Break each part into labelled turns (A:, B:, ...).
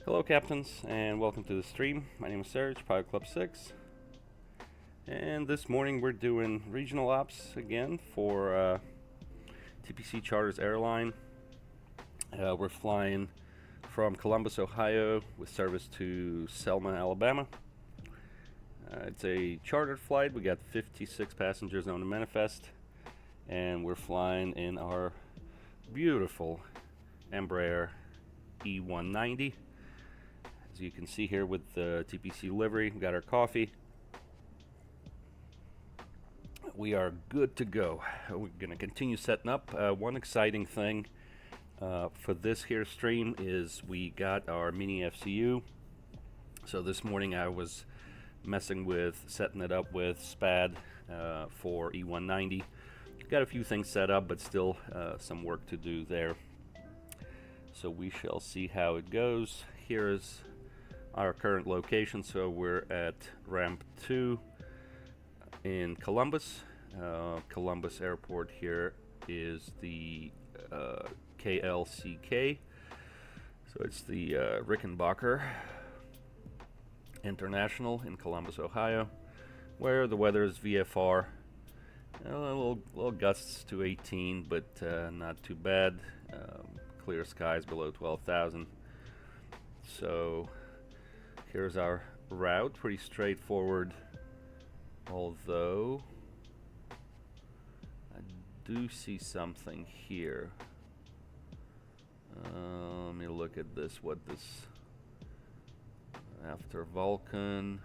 A: Hello captains, and welcome to the stream. My name is Serge, Pilot Club 6. And this morning we're doing regional ops again for TPC Charters Airline. We're flying from Columbus, Ohio with service to Selma, Alabama. It's a chartered flight. We got 56 passengers on the manifest, and we're flying in our beautiful Embraer E190. As you can see here with the TPC livery, we got our coffee. We are good to go. We're going to continue setting up. One exciting thing for this here stream is we got our mini FCU. So this morning I was messing with setting it up with SPAD for E190. Got a few things set up, but still some work to do there. So we shall see how it goes. Here is our current location. So we're at ramp 2 in Columbus. Columbus Airport here is the KLCK. So it's the Rickenbacker International in Columbus, Ohio, where the weather is VFR. A little gusts to 18, but not too bad. Clear skies below 12,000. So here's our route, pretty straightforward, although I do see something here. Let me look at this, what this, after Vulcan.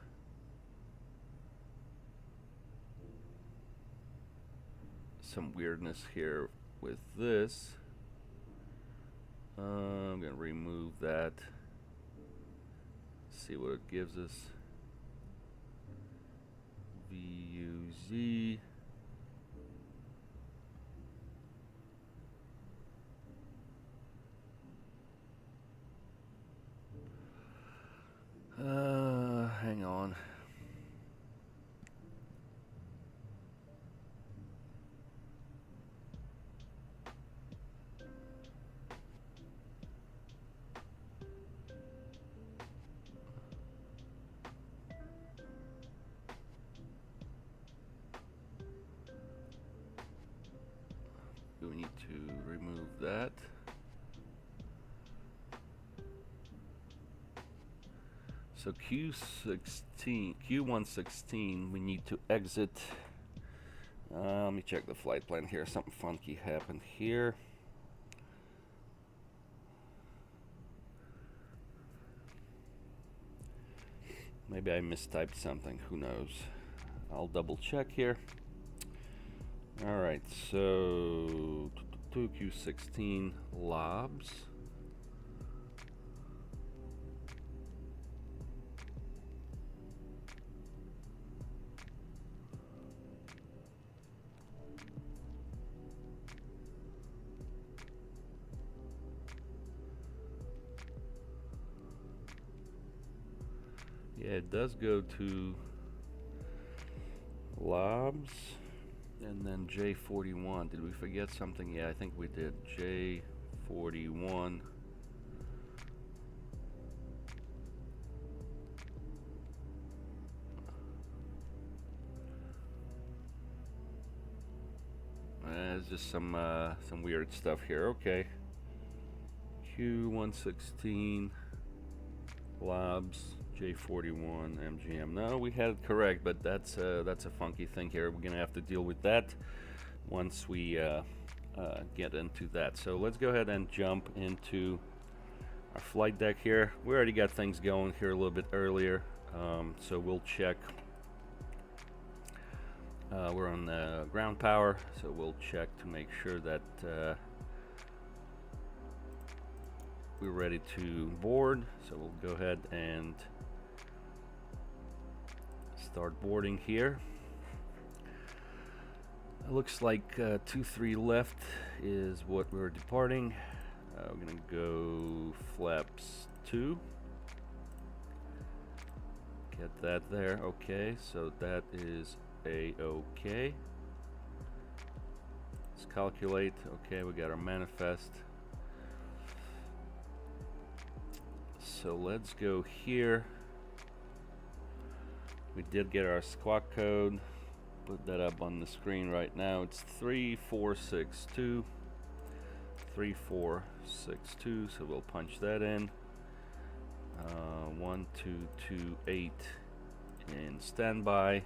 A: Some weirdness here with this. I'm gonna remove that. See what it gives us. VUZ. Hang on. We need to remove that. So Q116, we need to exit. Let me check the flight plan here. Something funky happened here. Maybe I mistyped something, who knows. I'll double check here. Alright, so 2Q16 lobs. Yeah, it does go to lobs. And then J41. Did we forget something? Yeah, I think we did. J41. It's just some weird stuff here. Okay. Q116 lobs. J41 MGM. No, we had it correct, but that's a funky thing here. We're gonna have to deal with that once we get into that. So let's go ahead and jump into our flight deck here. We already got things going here a little bit earlier, so we'll check. We're on ground power, so we'll check to make sure that we're ready to board. So we'll go ahead and start boarding here. It looks like 23 left is what we're departing. We're gonna go flaps 2. Get that there. Okay, so that is a-okay. Let's calculate. Okay, we got our manifest. so let's go here. We did get our squawk code. Put that up on the screen right now. It's 3462. 3462. So we'll punch that in. 1228 in standby.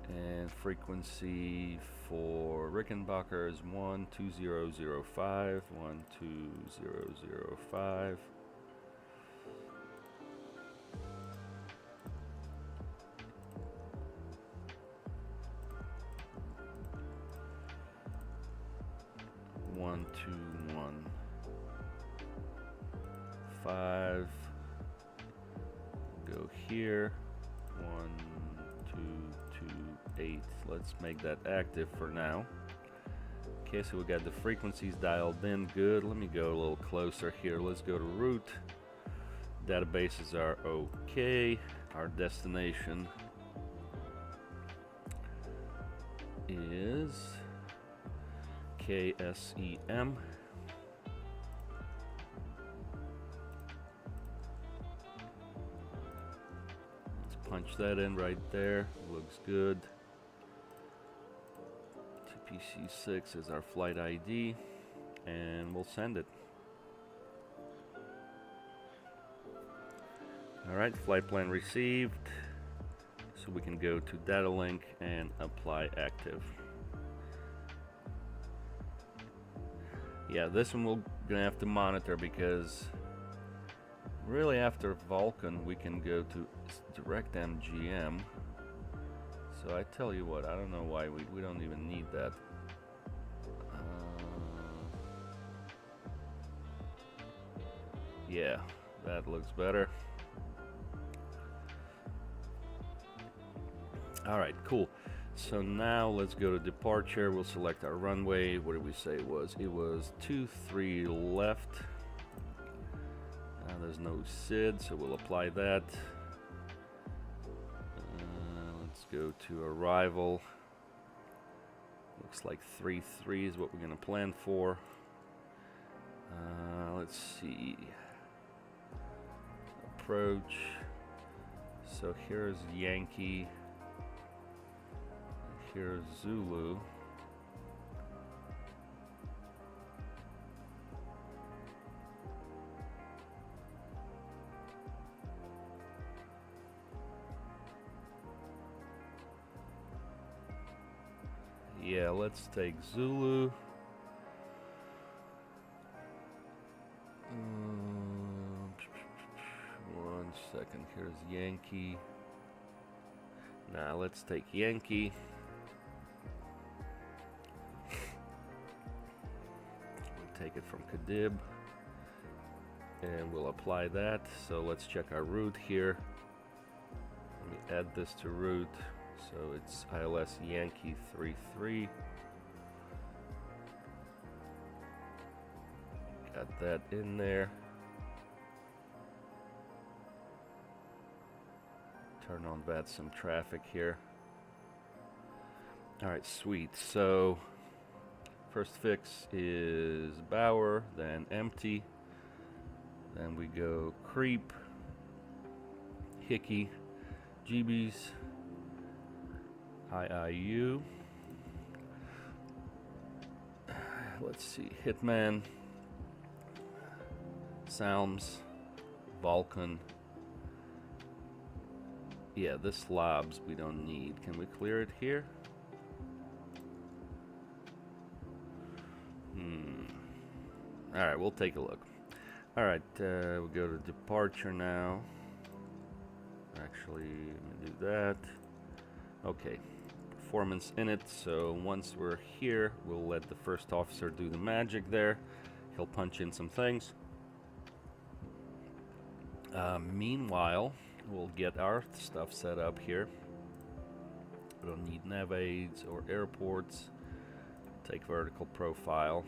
A: And frequency for Rickenbacker is 12005. 12005. One, two, 1, 5. Go here. 1, 2, 2, 8. Let's make that active for now. Okay, so we got the frequencies dialed in. Good. Let me go a little closer here. Let's go to root. Databases are okay. Our destination is KSEM. Let's punch that in right there. Looks good. TPC6 is our flight ID, and we'll send it. Alright, flight plan received. So we can go to data link and apply active. Yeah, this one we're gonna have to monitor because really after Vulkan we can go to direct MGM. So I tell you what, I don't know why we don't even need that. Yeah, that looks better. Alright, cool. So now let's go to departure. We'll select our runway. What did we say it was? It was 23 left. There's no SID, so we'll apply that. Let's go to arrival. Looks like 33 is what we're going to plan for. Let's see. Approach. So here's Yankee. Here's Zulu. Yeah, let's take Zulu. One second, here's Yankee. Now let's take Yankee. Take it from Kadib and we'll apply that. So let's check our route here. Let me add this to route. So it's ILS Yankee 33. Got that in there. Turn on VATSIM traffic here. Alright, sweet. So first fix is Bauer, then empty. Then we go creep, Hickey, GBs, IIU. Let's see, Hitman, Salms, Vulkan. Yeah, this Labs we don't need. Can we clear it here? Alright, we'll take a look. Alright, we'll go to departure now. Actually, let me do that. Okay, performance in it. So once we're here, we'll let the first officer do the magic there. He'll punch in some things. Meanwhile, we'll get our stuff set up here. We don't need nav aids or airports. Take vertical profile.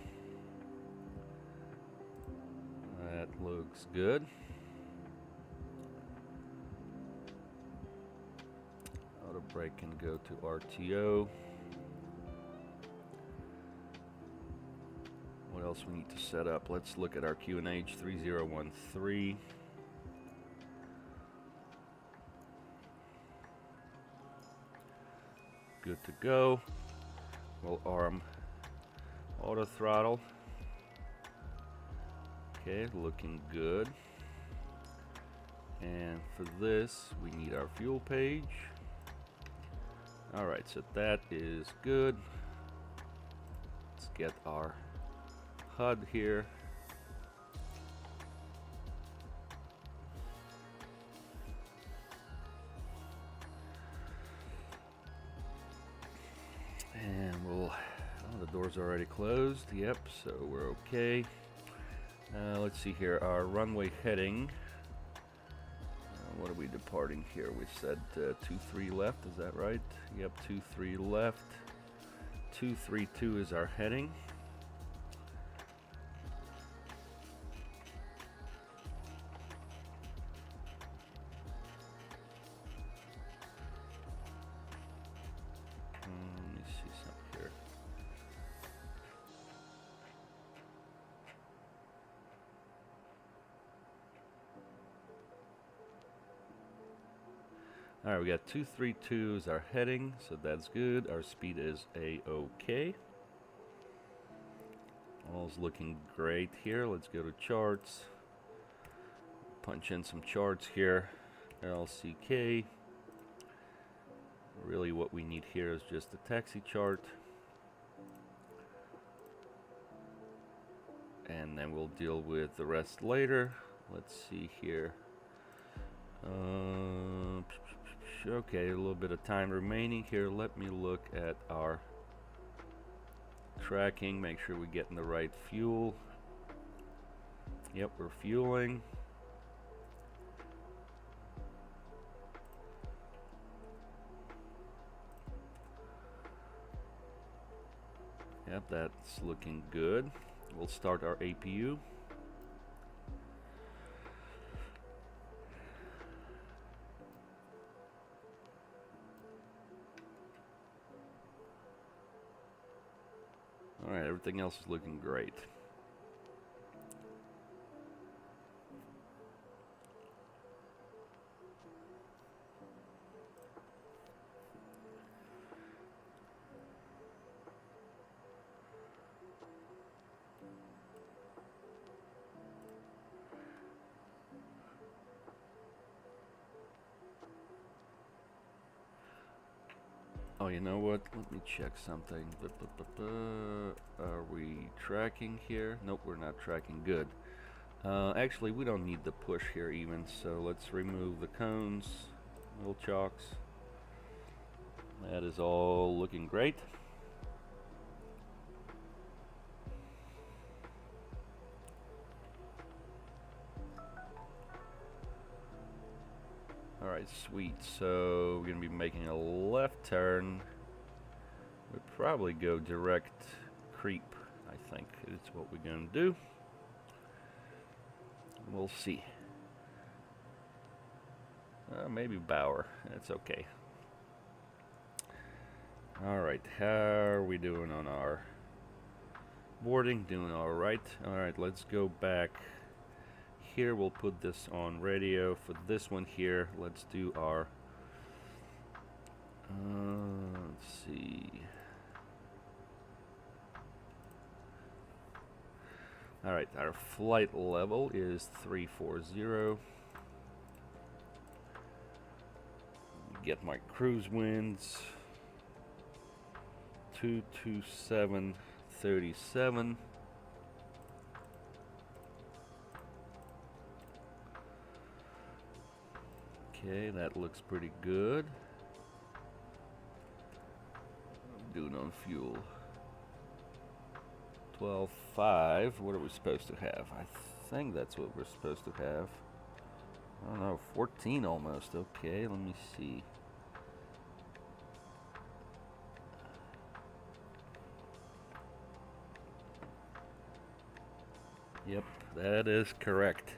A: That looks good. Auto brake can go to RTO. What else we need to set up? Let's look at our QNH 3013. good to go. We'll arm auto throttle. Okay, looking good. And for this, we need our fuel page. Alright, so that is good. Let's get our HUD here. And we'll, oh, the door's already closed. Yep, so we're okay. Let's see here, our runway heading. What are we departing here? We said 23 left, is that right? Yep, 23 left. 232 is our heading. Let me see something here. Alright, we got 232 is our heading, so that's good. Our speed is A-OK. All's looking great here. Let's go to charts. Punch in some charts here. KLCK. Really what we need here is just a taxi chart. And then we'll deal with the rest later. Let's see here. Okay, a little bit of time remaining here. Let me look at our tracking, make sure we're getting the right fuel. Yep, we're fueling. Yep, that's looking good. We'll start our APU. Alright, everything else is looking great. Oh, you know what? Let me check something. Are we tracking here? Nope, we're not tracking. Good. Actually, we don't need the push here even, so let's remove the cones, little chocks. That is all looking great. Alright, sweet. So we're going to be making a left turn. We'll probably go direct creep, I think is what we're going to do. We'll see. Maybe Bauer. That's okay. Alright, how are we doing on our boarding? Doing alright. Alright, let's go back. Here we'll put this on radio. For this one here, let's do our let's see. Alright, our flight level is 340. Get my cruise winds 227.37. Okay, that looks pretty good. I'm doing on fuel 12.5. What are we supposed to have? I think that's what we're supposed to have. I don't know, 14 almost. Okay, let me see. Yep, that is correct.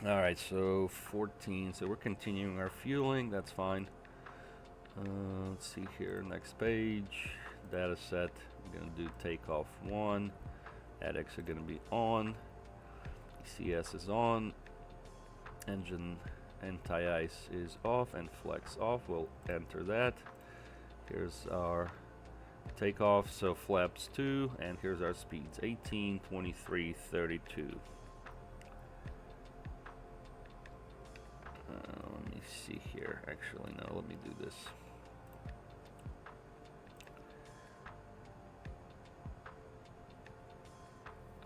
A: Alright, so 14, so we're continuing our fueling, that's fine. Let's see here, next page, data set, we're going to do takeoff 1, ADEX are going to be on, ECS is on, engine anti-ice is off, and flex off, we'll enter that. Here's our takeoff, so flaps 2, and here's our speeds, 18, 23, 32. Let me see here. Actually, no, let me do this.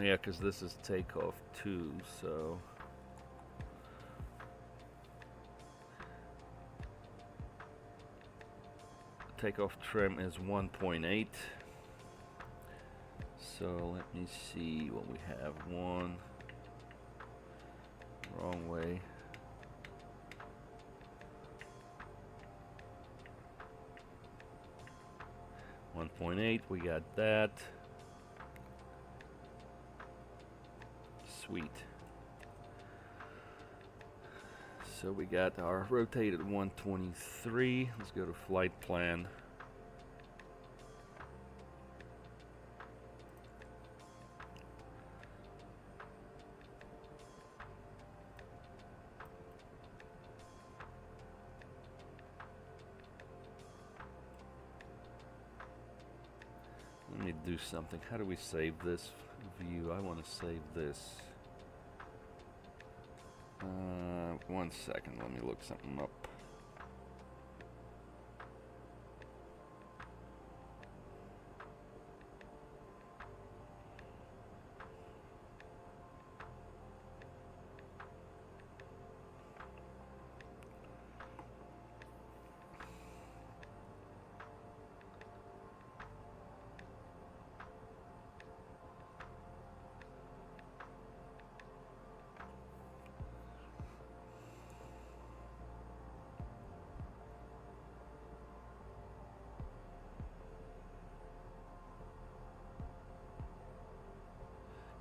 A: Yeah, because this is takeoff 2, so... Takeoff trim is 1.8. So let me see what we have. One. Wrong way. .8, we got that. Sweet. So we got our rotated 123. Let's go to flight plan. Let me do something. How do we save this view? I want to save this. 1 second, let me look something up.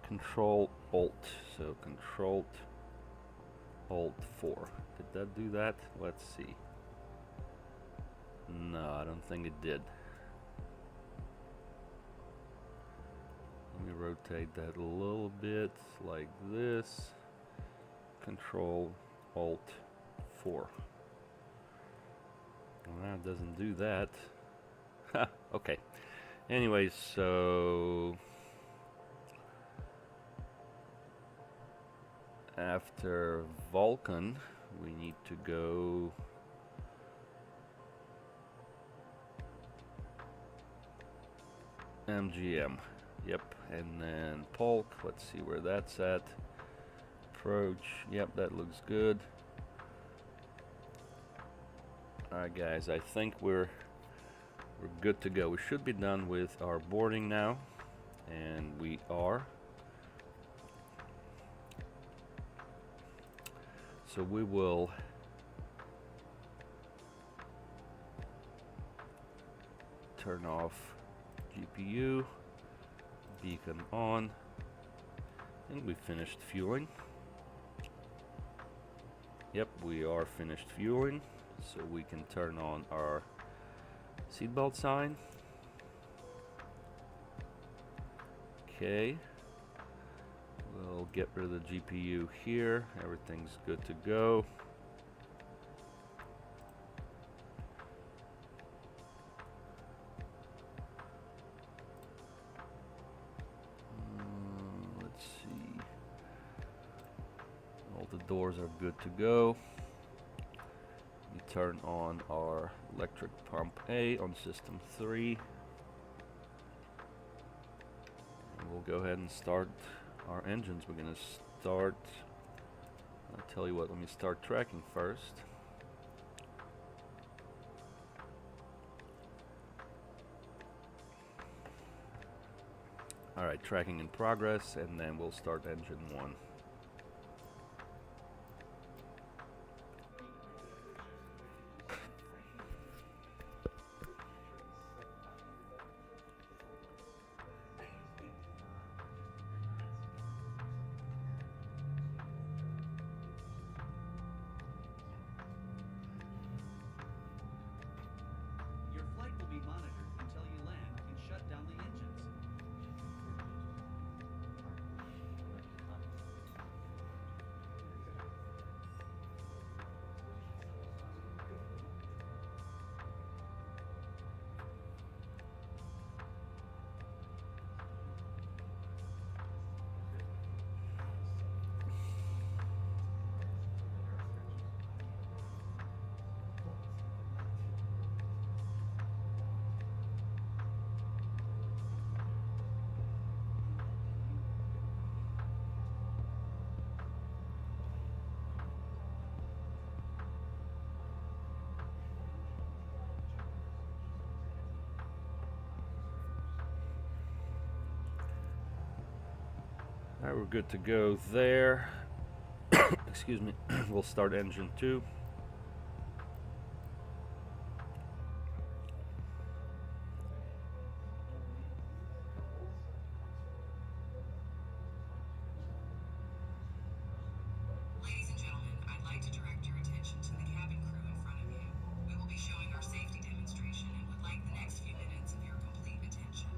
A: Control Alt, so Control Alt 4. Did that do that? Let's see. No, I don't think it did. Let me rotate that a little bit like this. Control Alt 4. Well, that doesn't do that. Okay. Anyways, so after Vulkan, we need to go MGM. Yep, and then Polk. Let's see where that's at. Approach. Yep, that looks good. Alright guys, I think we're good to go. We should be done with our boarding now, and we are. So we will turn off GPU, beacon on. I think we finished fueling. Yep, we are finished fueling, so we can turn on our seatbelt sign. Okay. We'll get rid of the GPU here. Everything's good to go. Let's see. All the doors are good to go. We turn on our electric pump A on system 3. And we'll go ahead and start our engines. We're gonna start, I'll tell you what, let me start tracking first. Alright, tracking in progress, and then we'll start engine 1. Alright, we're good to go there. Excuse me. We'll start engine 2.
B: Ladies and gentlemen, I'd like to direct your attention to the cabin crew in front of you. We will be showing our safety demonstration and would like the next few minutes of your complete attention.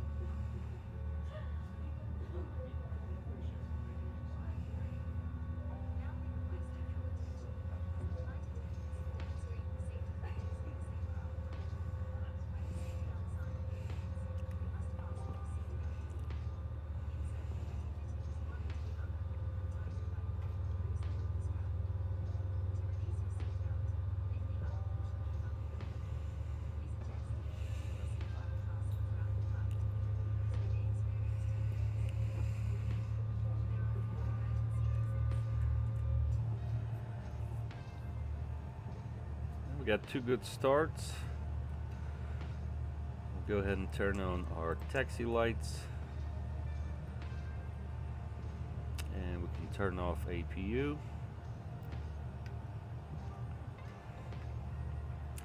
A: We got 2 good starts. We'll go ahead and turn on our taxi lights. And we can turn off APU.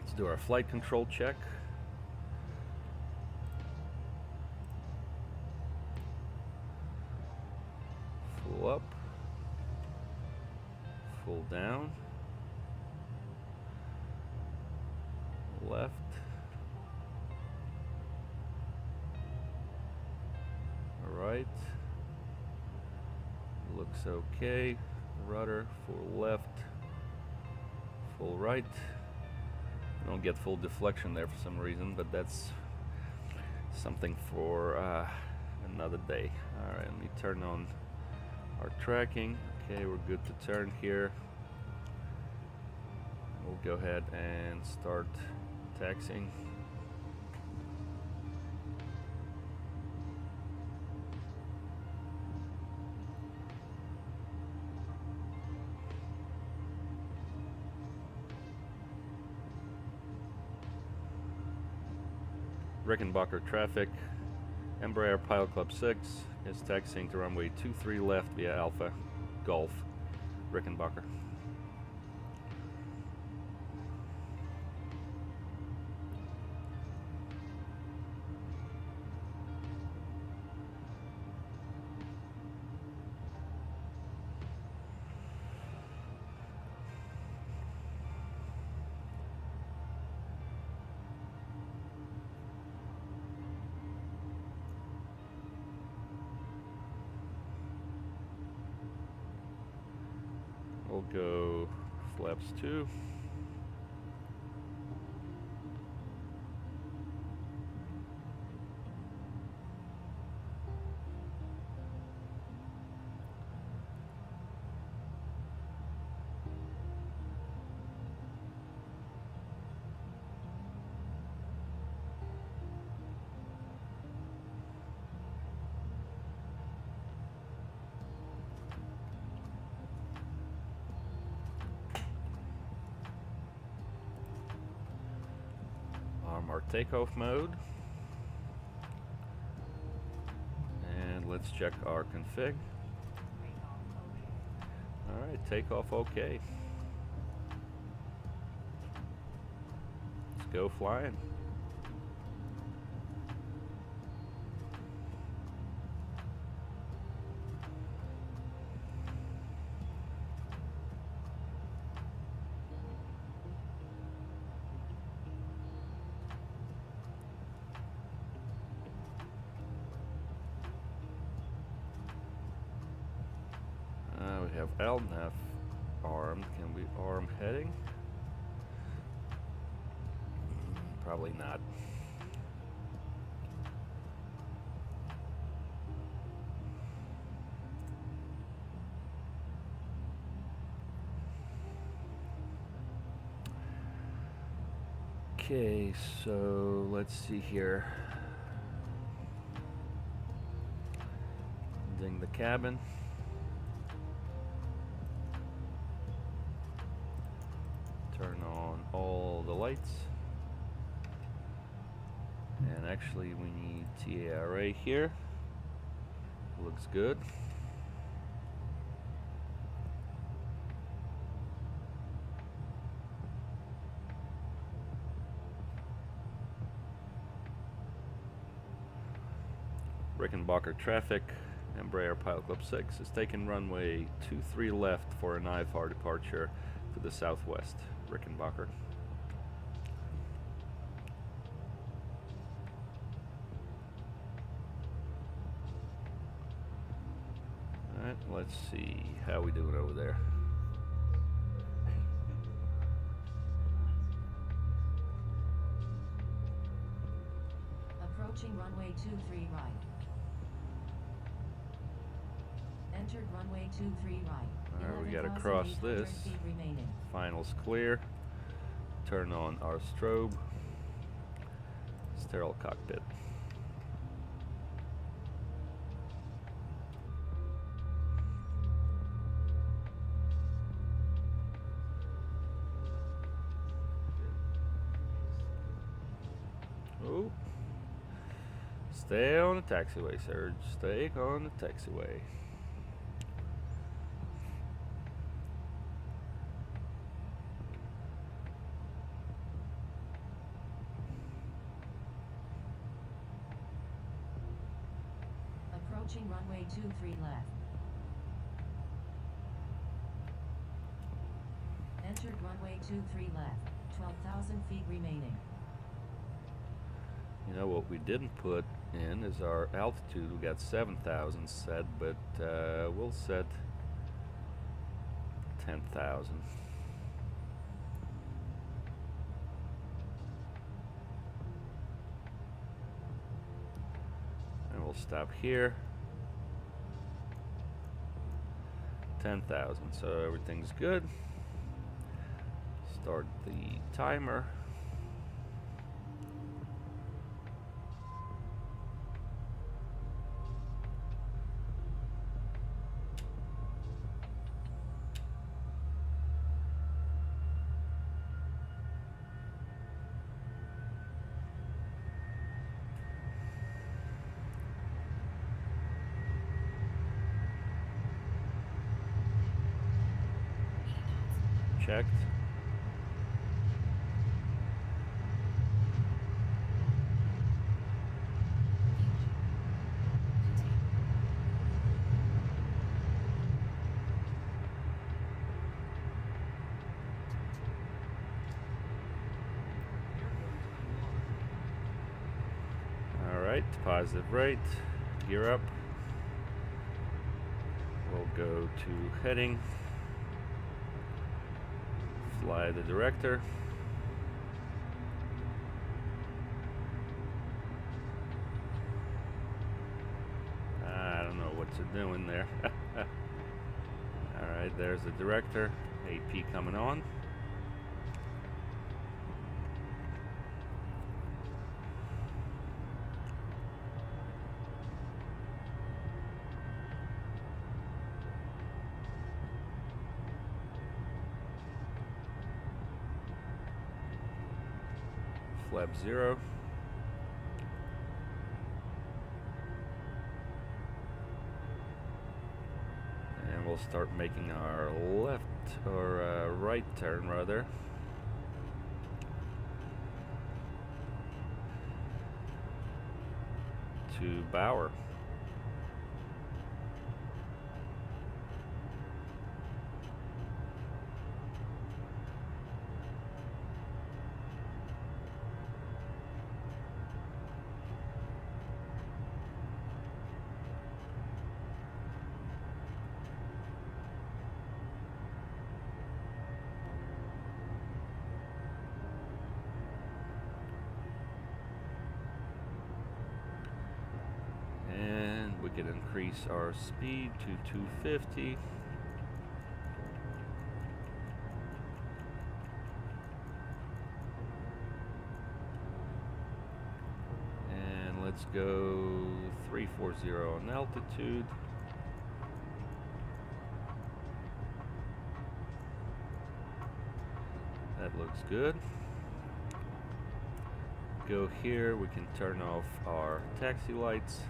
A: Let's do our flight control check. Full up. Full down. Left. Right. Looks okay. Rudder. Full left. Full right. Don't get full deflection there for some reason, but that's something for another day. Alright, let me turn on our tracking. Okay, we're good to turn here. We'll go ahead and start taxiing. Rickenbacker traffic. Embraer Pilot Club 6 is taxiing to runway 23 left via Alpha Golf. Rickenbacker. We'll go flaps 2. Our takeoff mode, and let's check our config. Alright, takeoff okay. Let's go flying. We have LNAV armed. Can we arm heading? Probably not. Okay, so let's see here. Ding the cabin. Turn on all the lights. And actually we need TARA here. Looks good. Rickenbacker traffic. Embraer Pilot Club 6 is taking runway 23 left for an IFR departure to the southwest. Rickenbacker. Alright, let's see how we doing over there.
C: Approaching runway 23 right. Entered runway 23 right.
A: Alright, we gotta cross this. Finals clear. Turn on our strobe. Sterile cockpit. Oh. Stay on the taxiway, Serge. Stay on the taxiway.
C: Approaching runway 23 left. Entered runway 23 left. 12,000 feet remaining.
A: You know what we didn't put in is our altitude. We got 7,000 set, but we'll set 10,000. And we'll stop here. 10,000, so everything's good. Start the timer. Checked. All right, positive rate. Gear up. We'll go to heading. Fly the director. I don't know what you're doing there. Alright, there's the director. AP coming on. Flap 0. And we'll start making our left or right turn rather. To Bauer. We can increase our speed to 250. And let's go 340 on altitude. That looks good. Go here, we can turn off our taxi lights.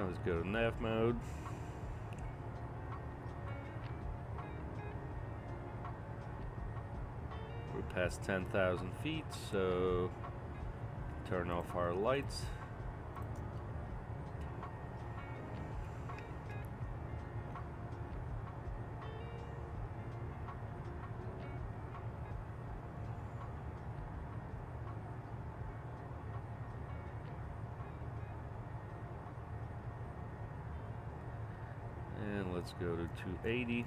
A: let's go to nav mode. We're past 10,000 feet, so turn off our lights. And let's go to 280.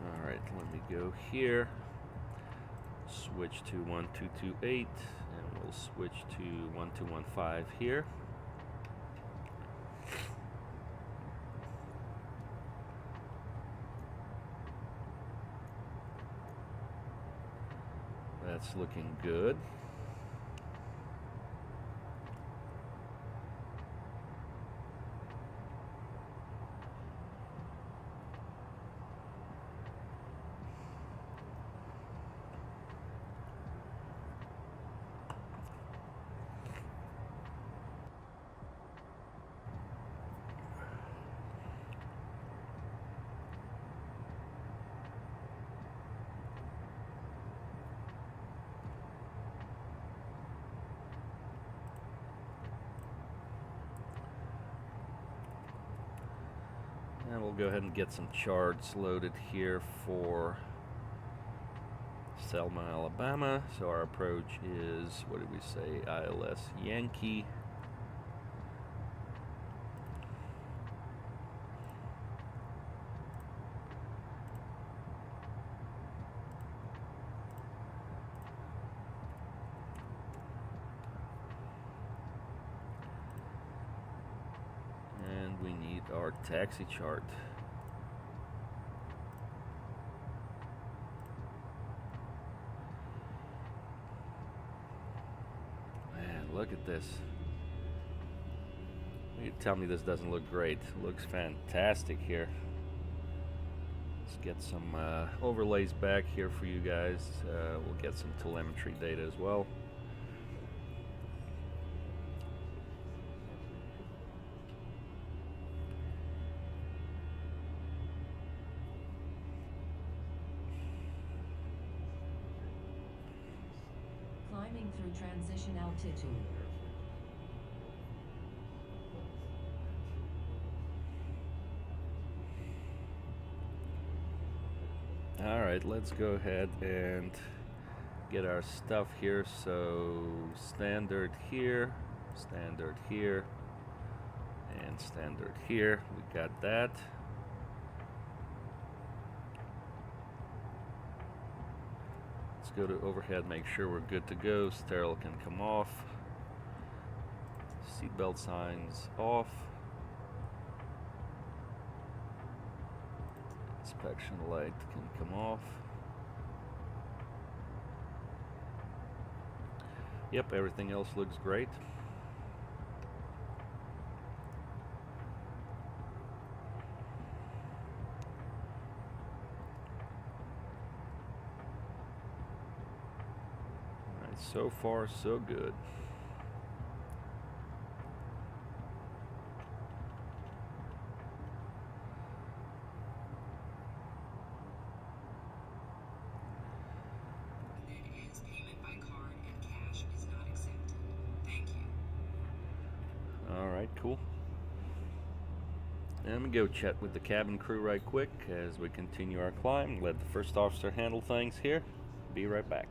A: Alright, let me go here, switch to 1228, and we'll switch to 1215 here. That's looking good. And we'll go ahead and get some charts loaded here for Selma, Alabama. So our approach is, what did we say, ILS Yankee. And we need our taxi chart. Man, look at this. You tell me this doesn't look great. It looks fantastic here. Let's get some overlays back here for you guys. We'll get some telemetry data as well.
C: Climbing through transition altitude.
A: Alright, let's go ahead and get our stuff here. So standard here, and standard here. We got that. Let's go to overhead, make sure we're good to go. Sterile can come off. Seatbelt signs off. Inspection light can come off. Yep, everything else looks great. Alright, so far so good.
B: Payment by card and cash is not accepted. Thank you.
A: Alright, cool. And let me go chat with the cabin crew right quick as we continue our climb. Let the first officer handle things here. Be right back.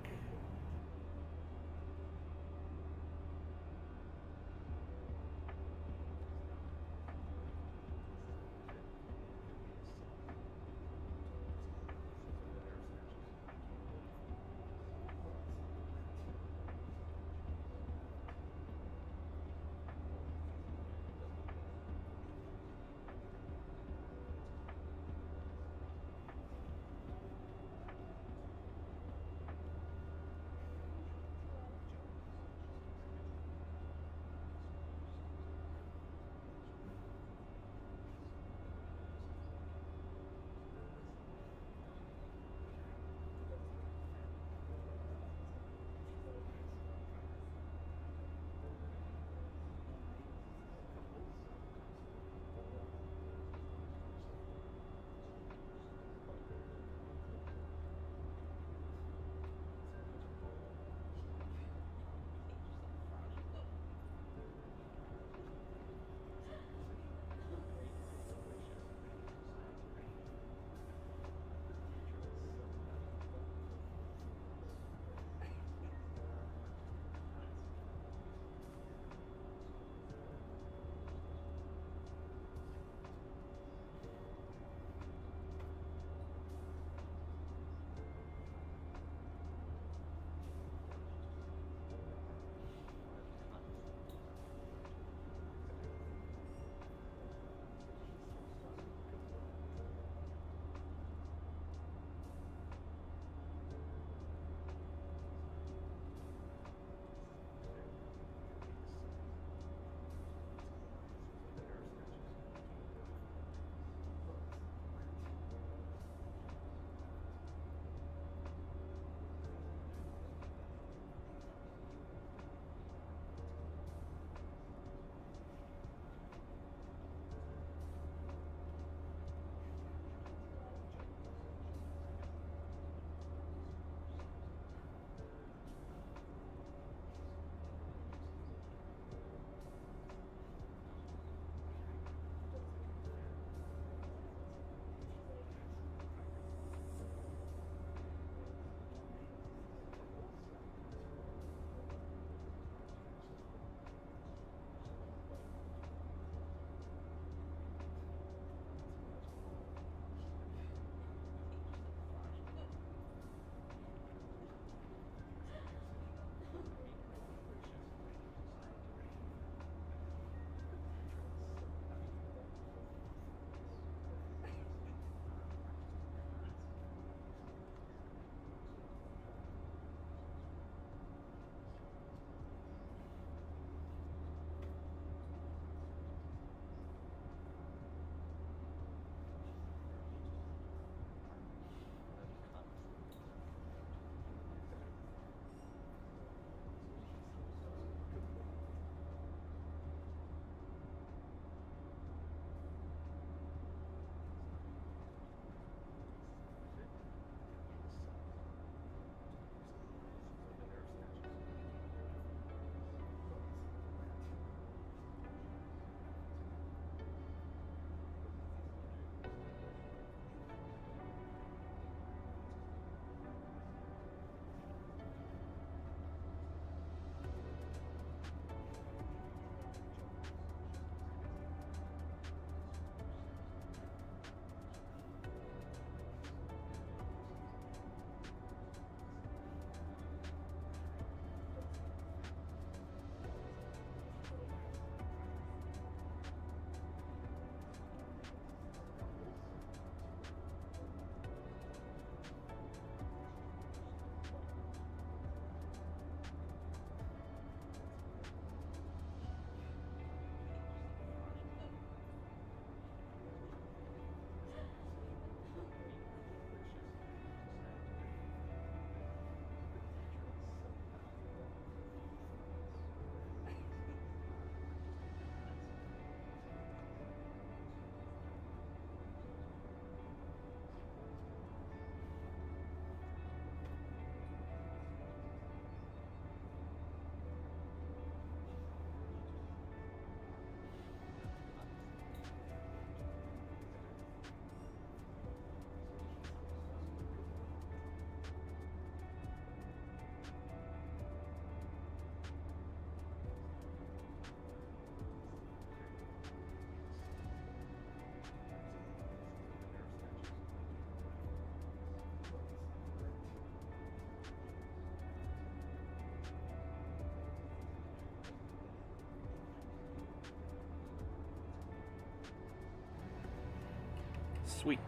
A: Sweet.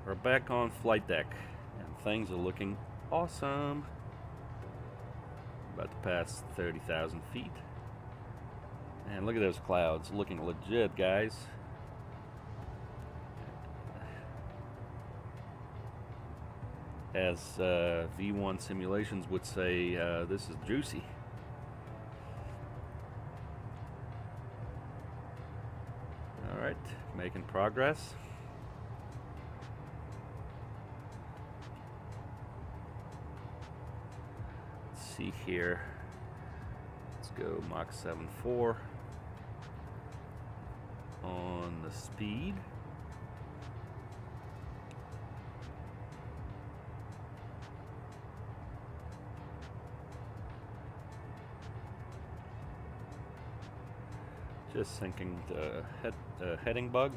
A: We're back on flight deck, and things are looking awesome. About to pass 30,000 feet. And look at those clouds, looking legit, guys. As V1 simulations would say, this is juicy. Alright, making progress. Let's see here. Let's go Mach 7.4 on the speed. Just syncing the heading bug.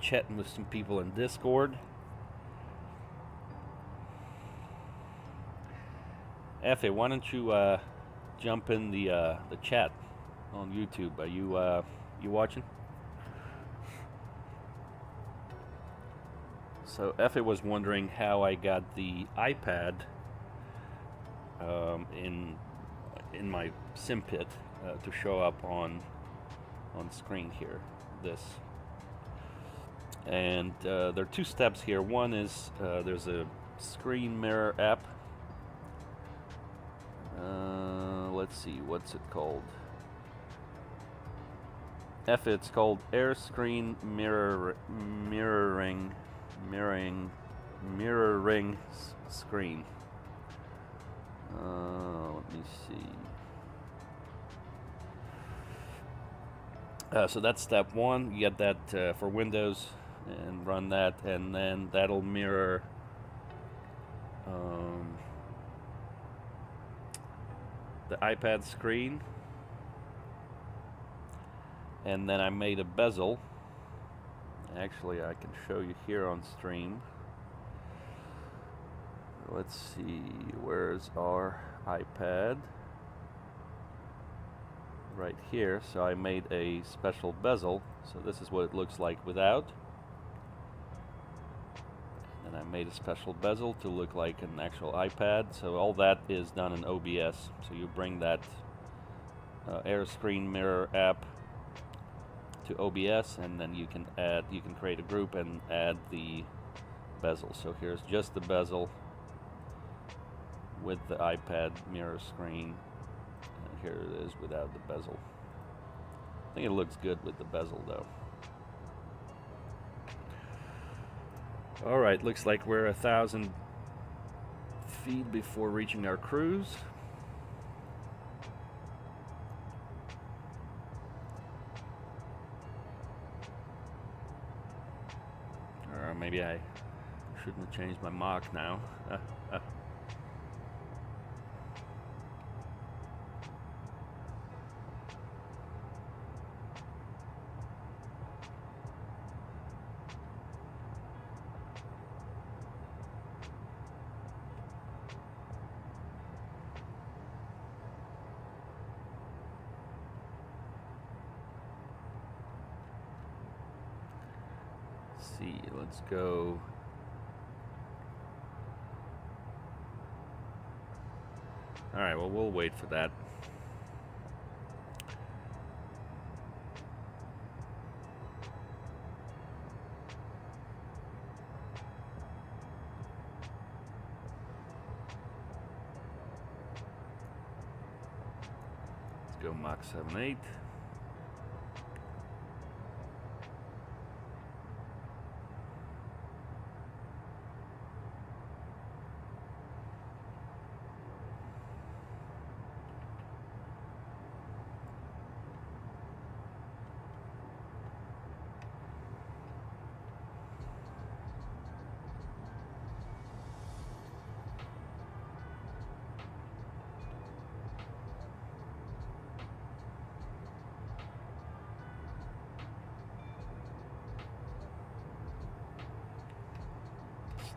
A: Chatting with some people in Discord. Effie, why don't you jump in the chat on YouTube? Are you watching? So Effie was wondering how I got the iPad in my sim pit to show up on screen here. This. And there are two steps here. One is there's a screen mirror app. Let's see, what's it called? It's called Air Screen Mirroring Screen. Let me see. So that's step one. You get that for Windows and run that, and then that'll mirror the iPad screen. And then I made a bezel. Actually, I can show you here on stream. Let's see, where's our iPad? Right here. So I made a special bezel. So this is what it looks like without. And I made a special bezel to look like an actual iPad. So all that is done in OBS. So you bring that Air Screen Mirror app to OBS, and then you can create a group and add the bezel. So here's just the bezel with the iPad mirror screen, and here it is without the bezel. I think it looks good with the bezel though. Alright, looks like we're 1,000 feet before reaching our cruise. Or maybe I shouldn't have changed my Mach now. See, let's go. All right, well, we'll wait for that. Let's go Mach 7.8.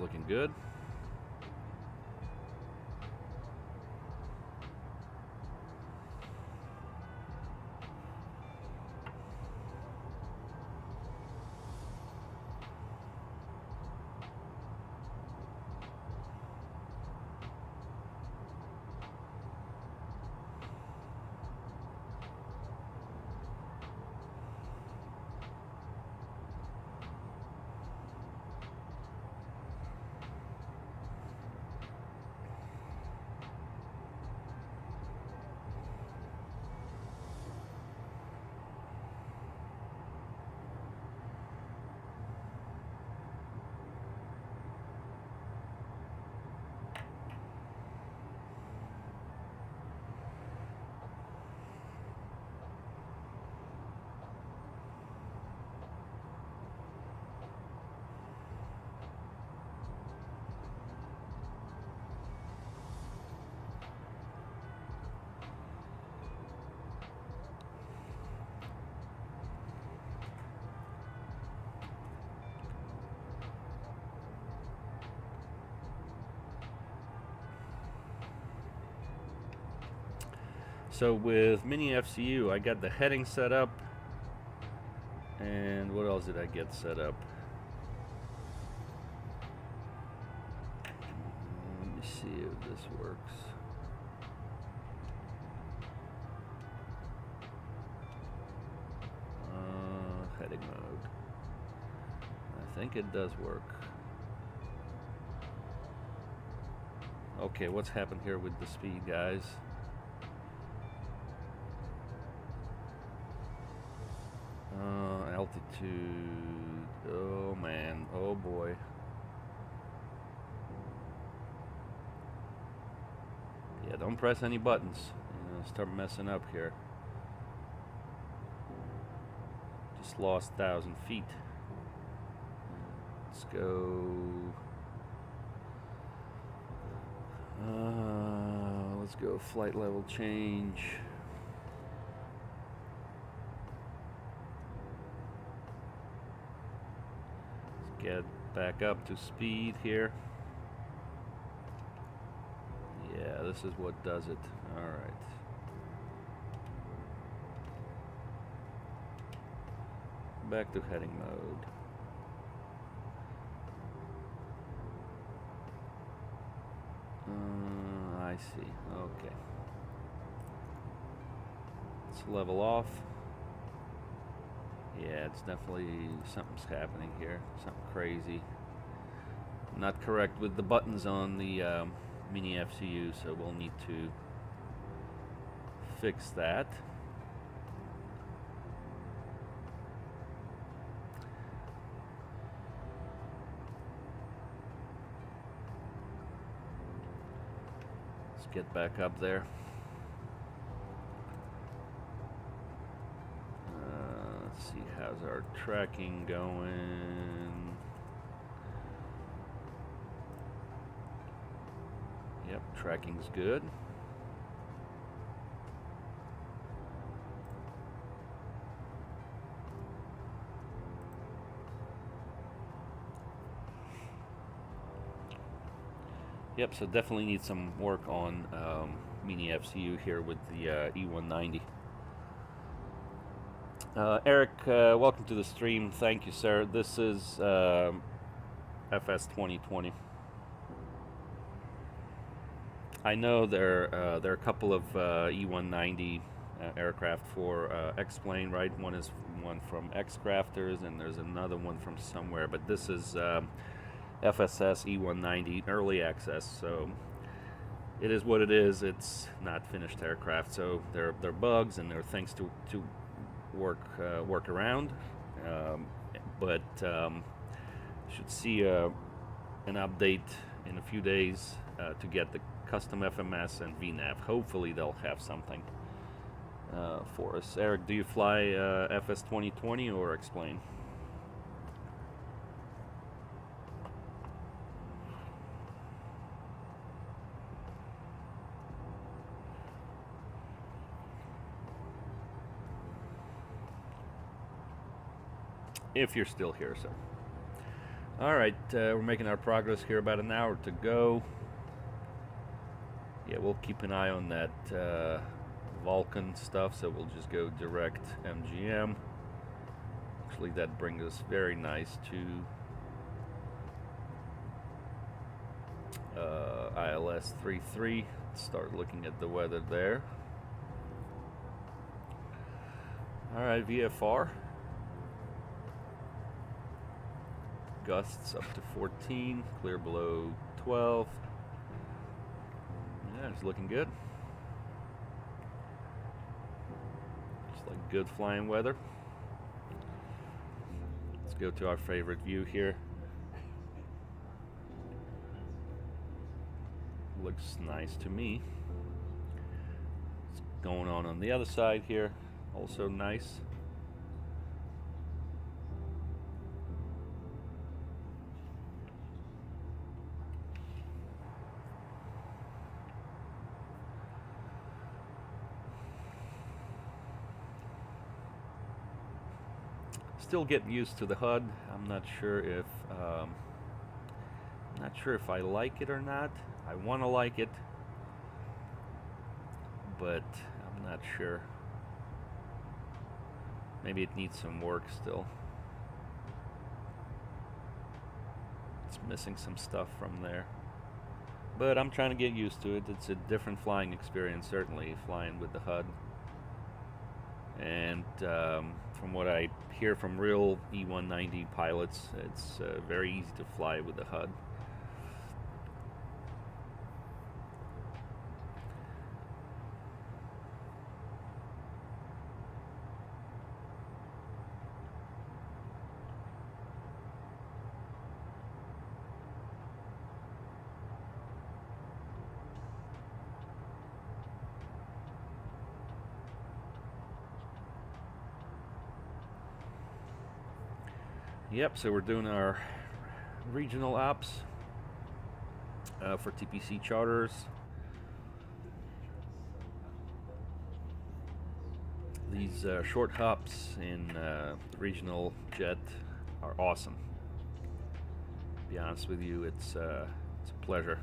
A: Looking good. So with Mini FCU, I got the heading set up. And what else did I get set up? Let me see if this works. Heading mode. I think it does work. Okay, what's happened here with the speed, guys? Altitude. Oh man. Oh boy. Yeah, don't press any buttons. You know, start messing up here. Just lost 1,000 feet. Let's go. Let's go flight level change. Let's get back up to speed here. Yeah, this is what does it. All right. Back to heading mode. I see. Okay. Let's level off. Yeah, it's definitely something's happening here. Something crazy. Not correct with the buttons on the Mini FCU, so we'll need to fix that. Get back up there. Let's see, how's our tracking going? Yep, tracking's good. Yep, so definitely need some work on Mini FCU here with the E190. Eric, welcome to the stream. Thank you, sir. This is FS2020. I know there are a couple of E190 aircraft for X-Plane, right? One is one from X-Crafters, and there's another one from somewhere. But this is FSS E190 early access, so it is what it is. It's not finished aircraft, so there are bugs and there are things to work around. But should see an update in a few days to get the custom FMS and VNAV. Hopefully they'll have something for us. Eric, do you fly FS2020 or Explain? If you're still here, sir. All right, we're making our progress here. About an hour to go. Yeah, we'll keep an eye on that Vulcan stuff, so we'll just go direct MGM. Actually, that brings us very nice to ILS 33. Start looking at the weather there. All right, VFR. Gusts up to 14, clear below 12. Yeah, it's looking good. Just like good flying weather. Let's go to our favorite view here. Looks nice to me. What's going on the other side here? Also nice. Still getting used to the HUD. I'm not sure if I like it or not. I want to like it, but I'm Not sure. Maybe it needs some work still. It's missing some stuff from there. But I'm trying to get used to it. It's a different flying experience, certainly, flying with the HUD. And from what I hear from real E190 pilots, it's very easy to fly with the HUD. Yep, so we're doing our regional ops for TPC charters. These short hops in the regional jet are awesome. To be honest with you, it's a pleasure.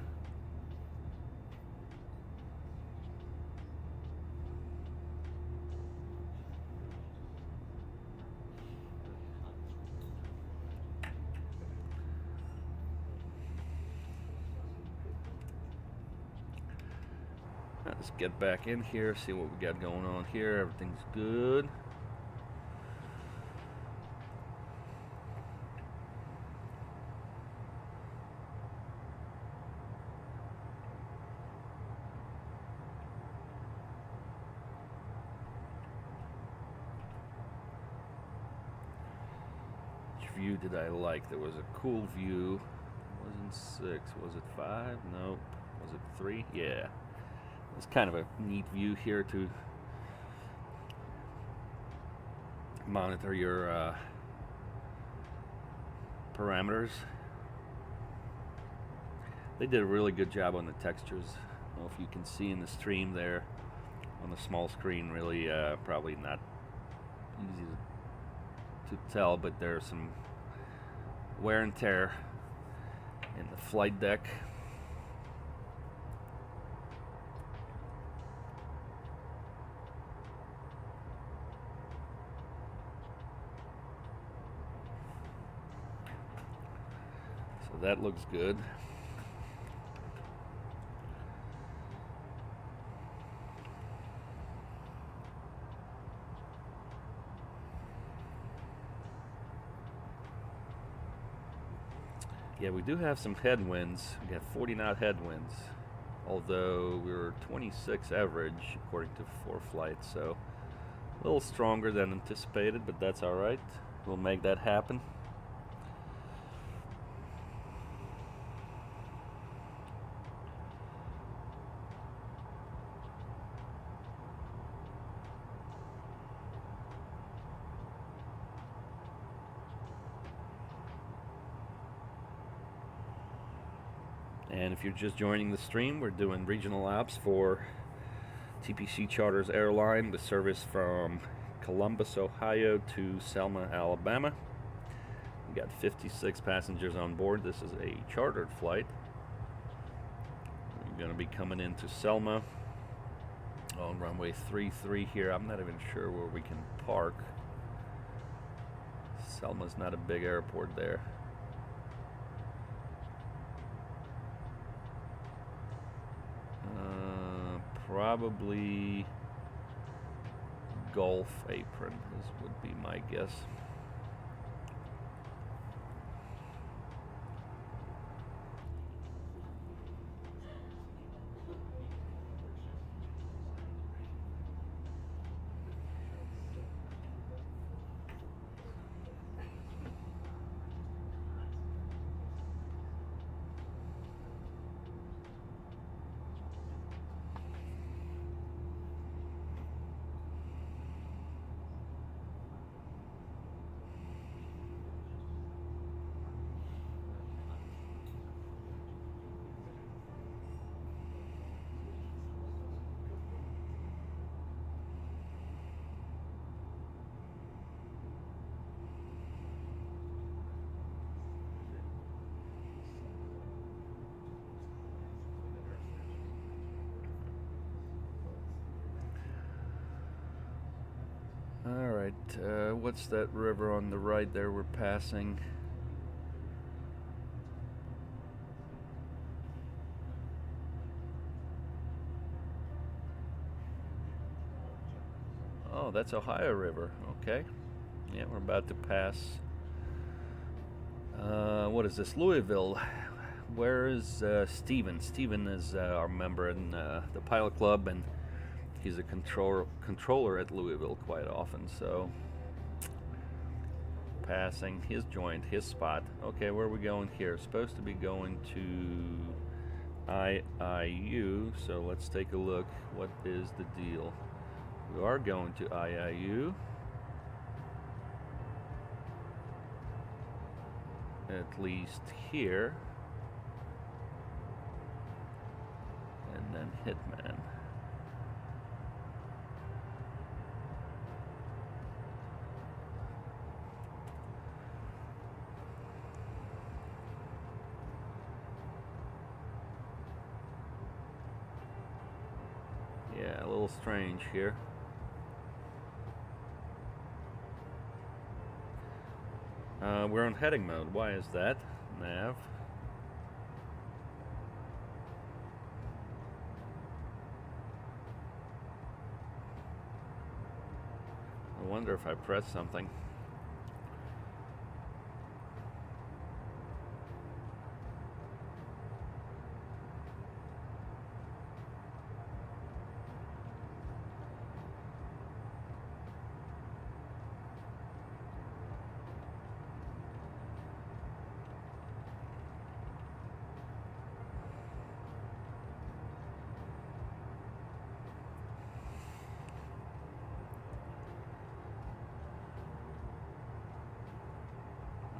A: Let's get back in here, see what we got going on here. Everything's good. Which view did I like? There was a cool view. It wasn't 6, was it 5? Nope. Was it 3? Yeah. It's kind of a neat view here to monitor your parameters. They did a really good job on the textures. I don't know if you can see in the stream there on the small screen, really probably not easy to tell, but there's some wear and tear in the flight deck. That looks good. Yeah, we do have some headwinds. We got 40 knot headwinds, although we were 26 average according to 4 flights, so a little stronger than anticipated, but that's all right. We'll make that happen. And if you're just joining the stream, we're doing regional ops for TPC Charters Airline, with service from Columbus, Ohio to Selma, Alabama. We got 56 passengers on board. This is a chartered flight. We're going to be coming into Selma on runway 33 here. I'm not even sure where we can park. Selma's not a big airport there. Probably Gulf Apron would be my guess. Alright, what's that river on the right there we're passing? Oh, that's Ohio River. Okay. Yeah, we're about to pass. What is this? Louisville. Where is Steven? Steven is our member in the pilot club, and he's a controller at Louisville quite often. So, passing. He's joined his spot. Okay, where are we going here? Supposed to be going to IIU. So let's take a look. What is the deal? We are going to IIU. At least here. And then Hitman. Yeah, a little strange here. We're on heading mode. Why is that? Nav. I wonder if I press something.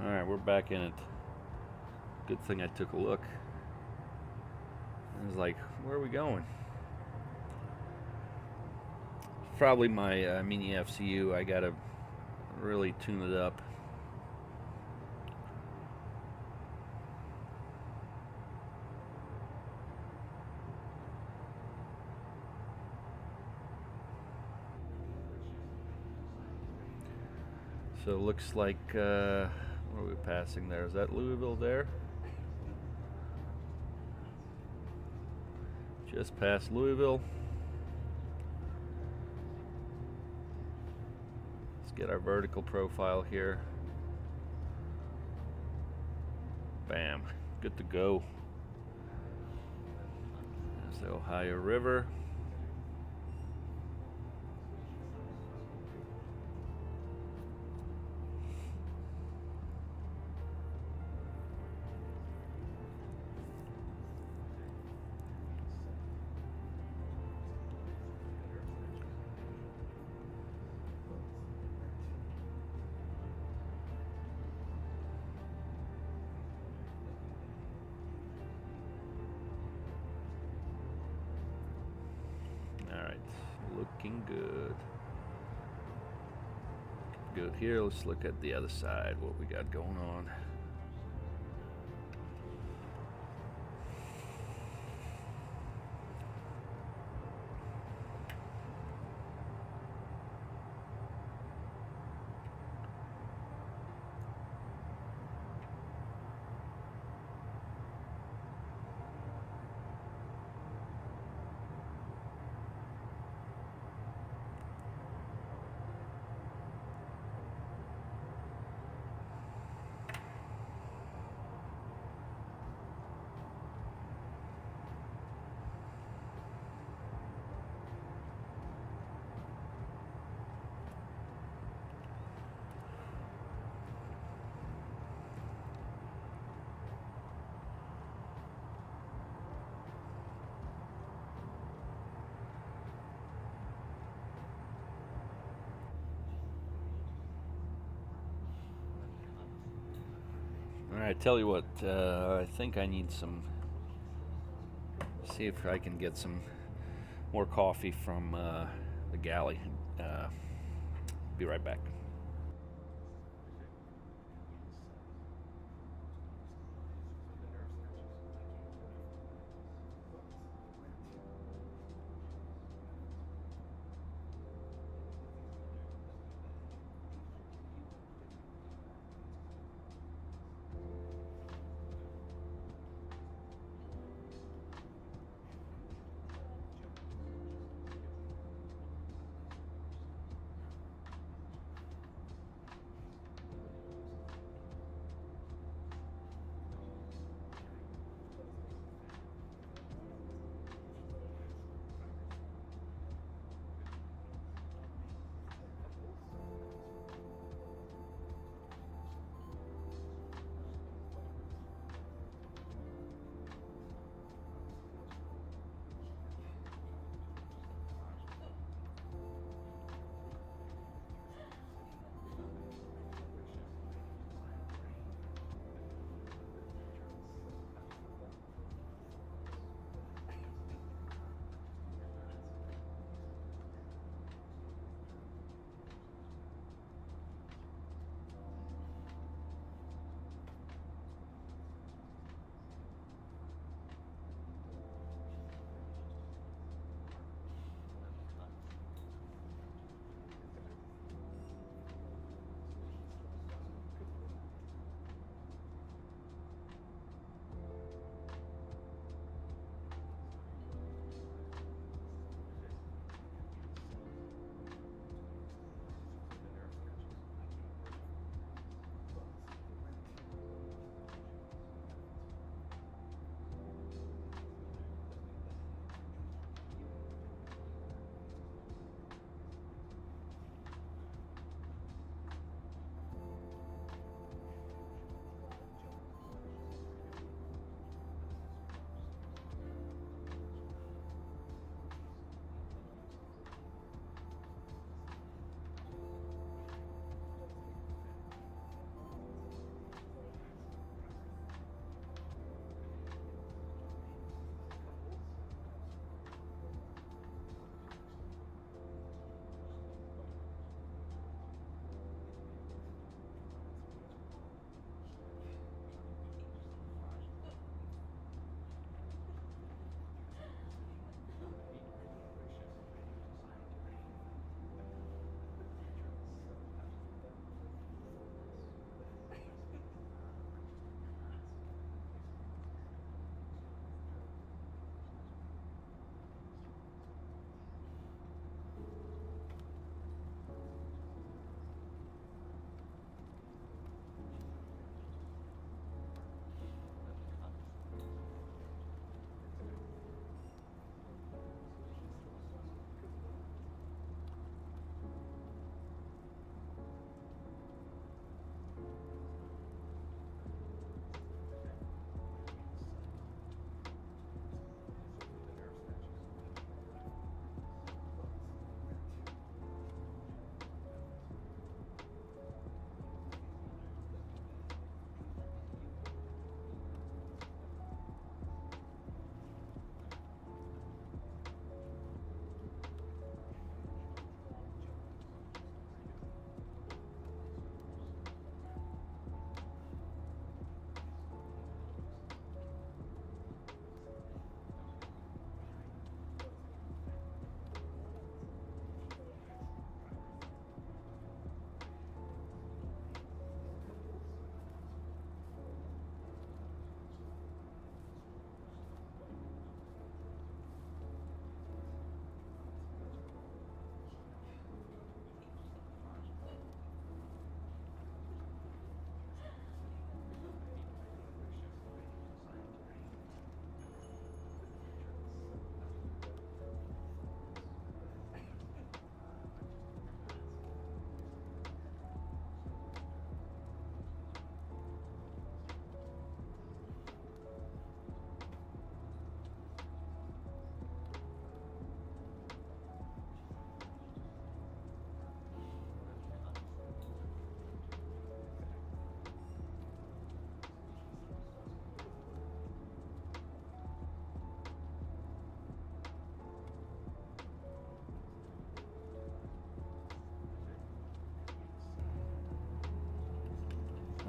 A: Alright, we're back in it. Good thing I took a look. I was like, where are we going? Probably my mini FCU. I gotta really tune it up. So it looks like, what are we passing there? Is that Louisville there? Just past Louisville. Let's get our vertical profile here. Bam, good to go. There's the Ohio River. Looking good. Good here. Let's look at the other side, what we got going on. Alright, tell you what, I think I need some, see if I can get some more coffee from the galley. Be right back.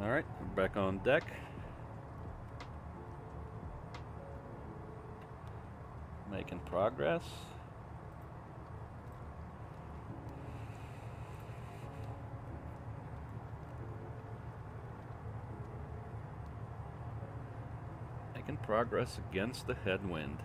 A: Alright, we're back on deck. Making progress. Making progress against the headwind.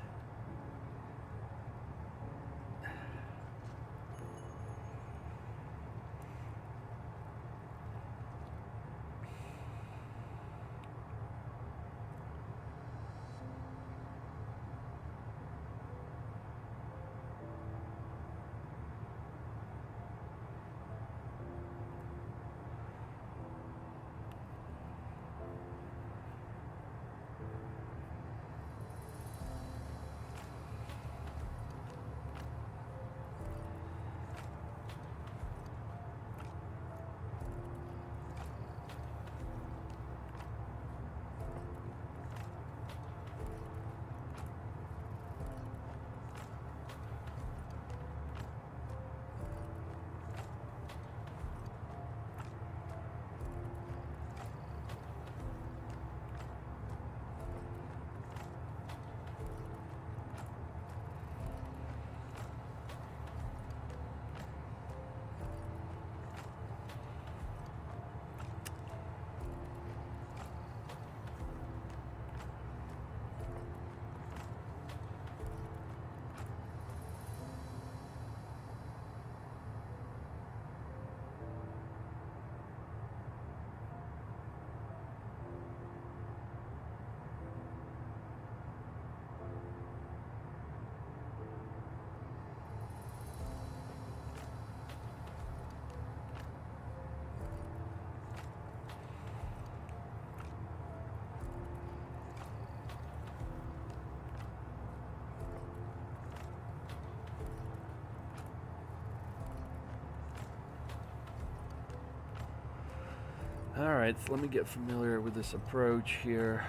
A: Alright, so let me get familiar with this approach here.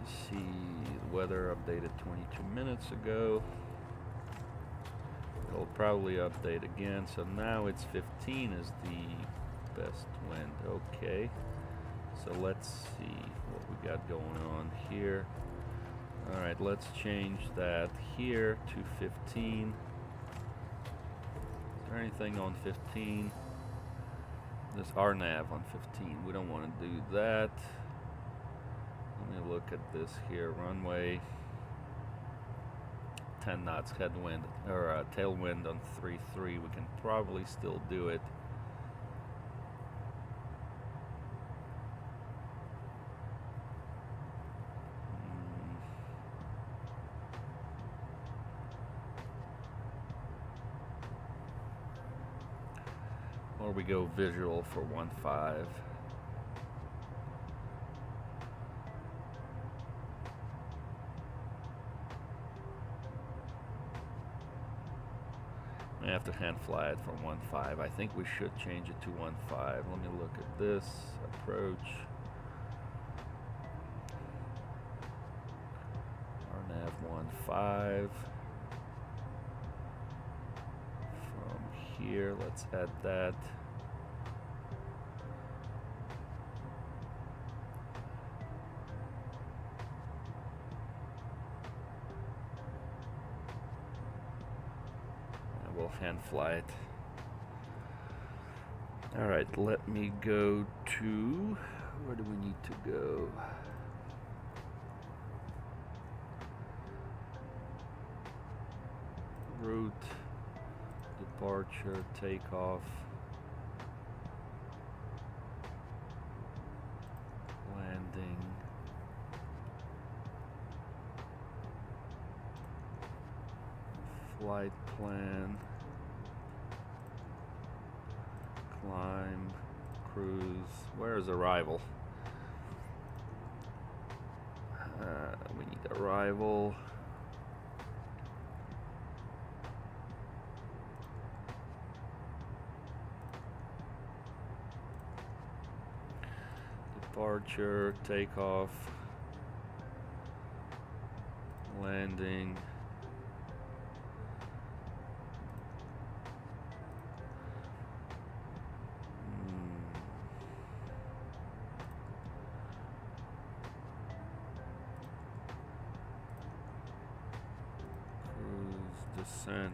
A: Let's see, the weather updated 22 minutes ago. It'll probably update again, so now it's 15 is the best wind. Okay, so let's see what we got going on here. Alright, let's change that here to 15. Is there anything on 15? This RNAV on 15. We don't want to do that. Let me look at this here. Runway 10 knots headwind or tailwind on 3-3. We can probably still do it. Or we go visual for 1.5. I have to hand fly it for 1.5. I think we should change it to 1.5. Let me look at this approach. RNAV 1.5. From here, let's add that. We'll hand fly it. All right, let me go to, where do we need to go? Route, departure, takeoff, landing, flight plan, climb, cruise. Where is arrival? We need arrival. Departure, takeoff, landing. descent.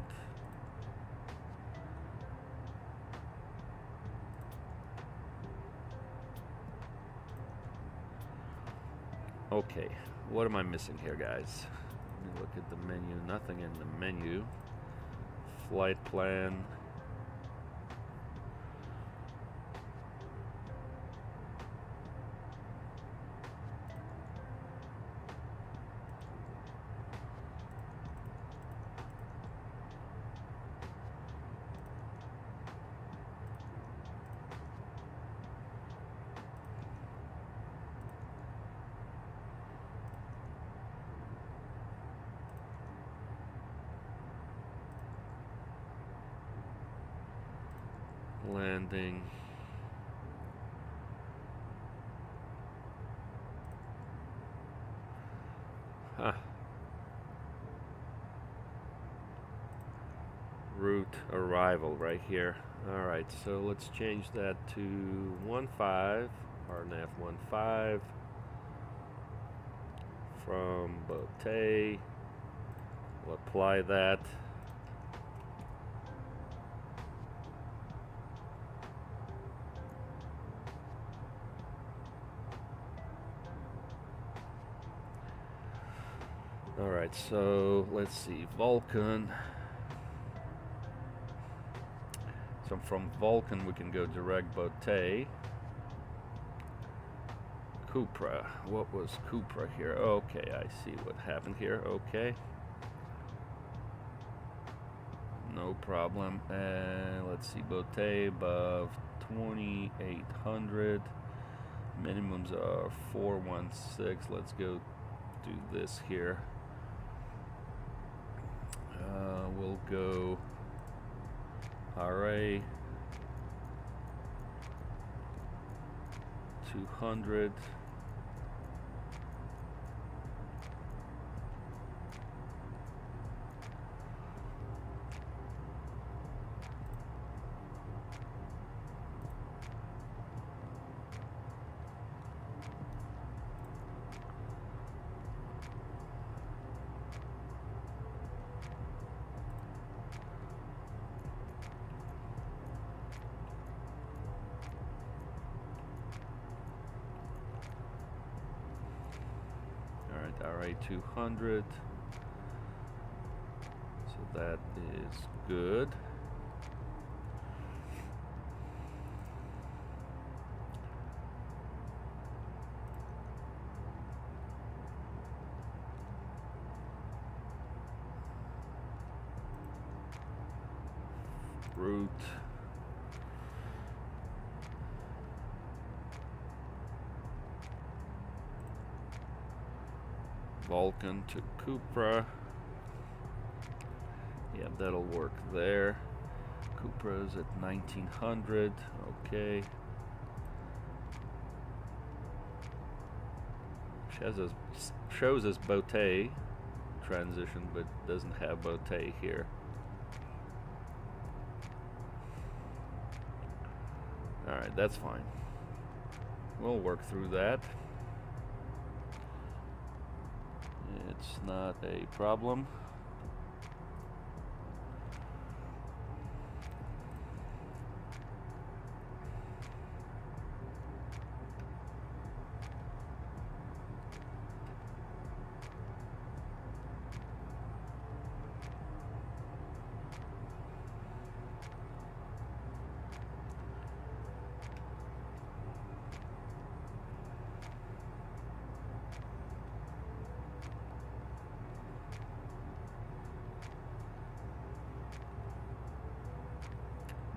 A: Okay, what am I missing here, guys? Let me look at the menu. Nothing in the menu. Flight plan. Landing. Huh. Route arrival right here. Alright, so let's change that to 15, RNAV 15 from Bote. We'll apply that. Alright, so let's see, Vulcan. So from Vulcan we can go direct Bote. Cupra. What was Cupra here? Okay, I see what happened here. Okay. No problem. And let's see, Bote above 2800. Minimums are 416. Let's go do this here. We'll go RA 200. RA 200. So that is good. Route. Vulcan to Cupra. Yeah, that'll work there. Cupra's at 1900. Okay. Shows us Bote transition, but doesn't have Bote here. Alright, that's fine. We'll work through that. It's not a problem.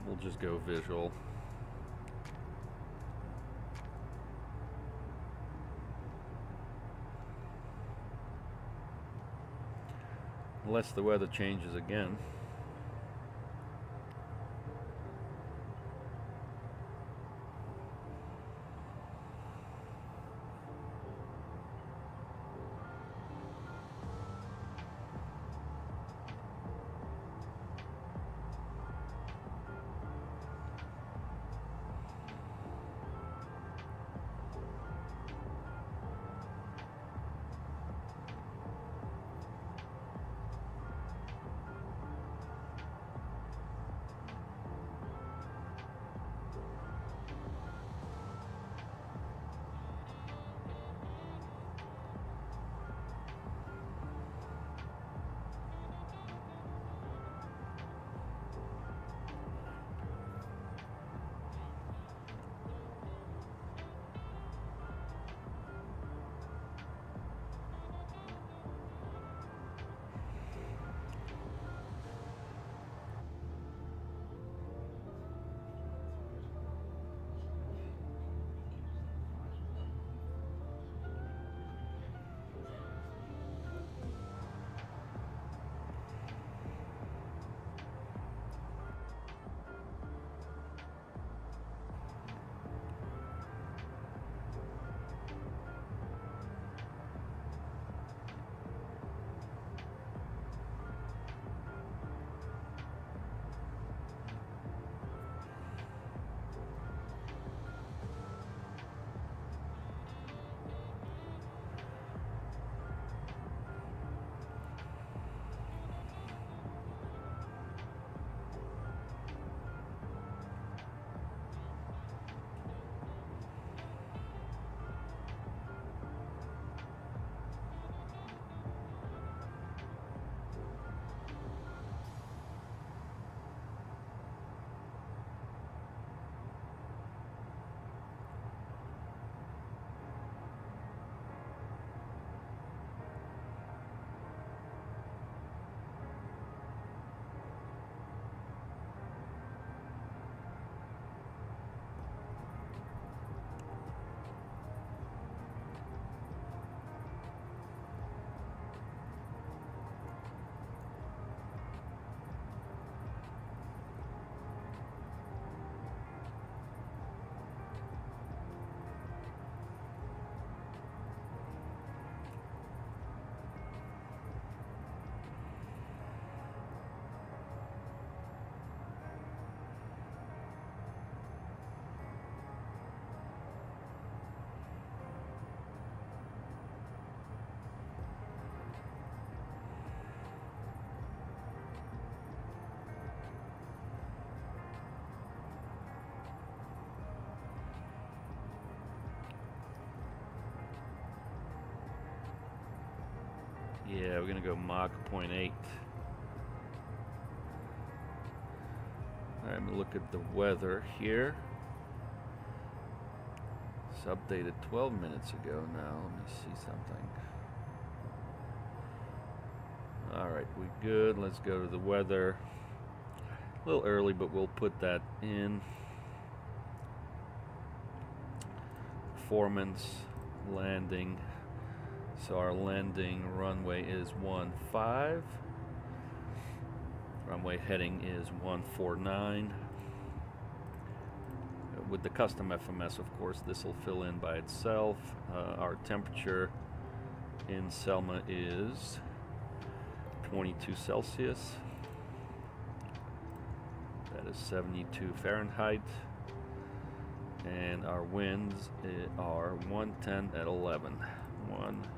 A: We'll just go visual. Unless the weather changes again. Yeah, we're gonna go Mach 0.8. Alright, I'm gonna look at the weather here. It's updated 12 minutes ago now. Let me see something. Alright, we good. Let's go to the weather. A little early, but we'll put that in. Performance, landing. So our landing runway is 15. Runway heading is 149. With the custom FMS, of course, this will fill in by itself. Our temperature in Selma is 22 Celsius. That is 72 Fahrenheit. And our winds are 110 at 11. 110.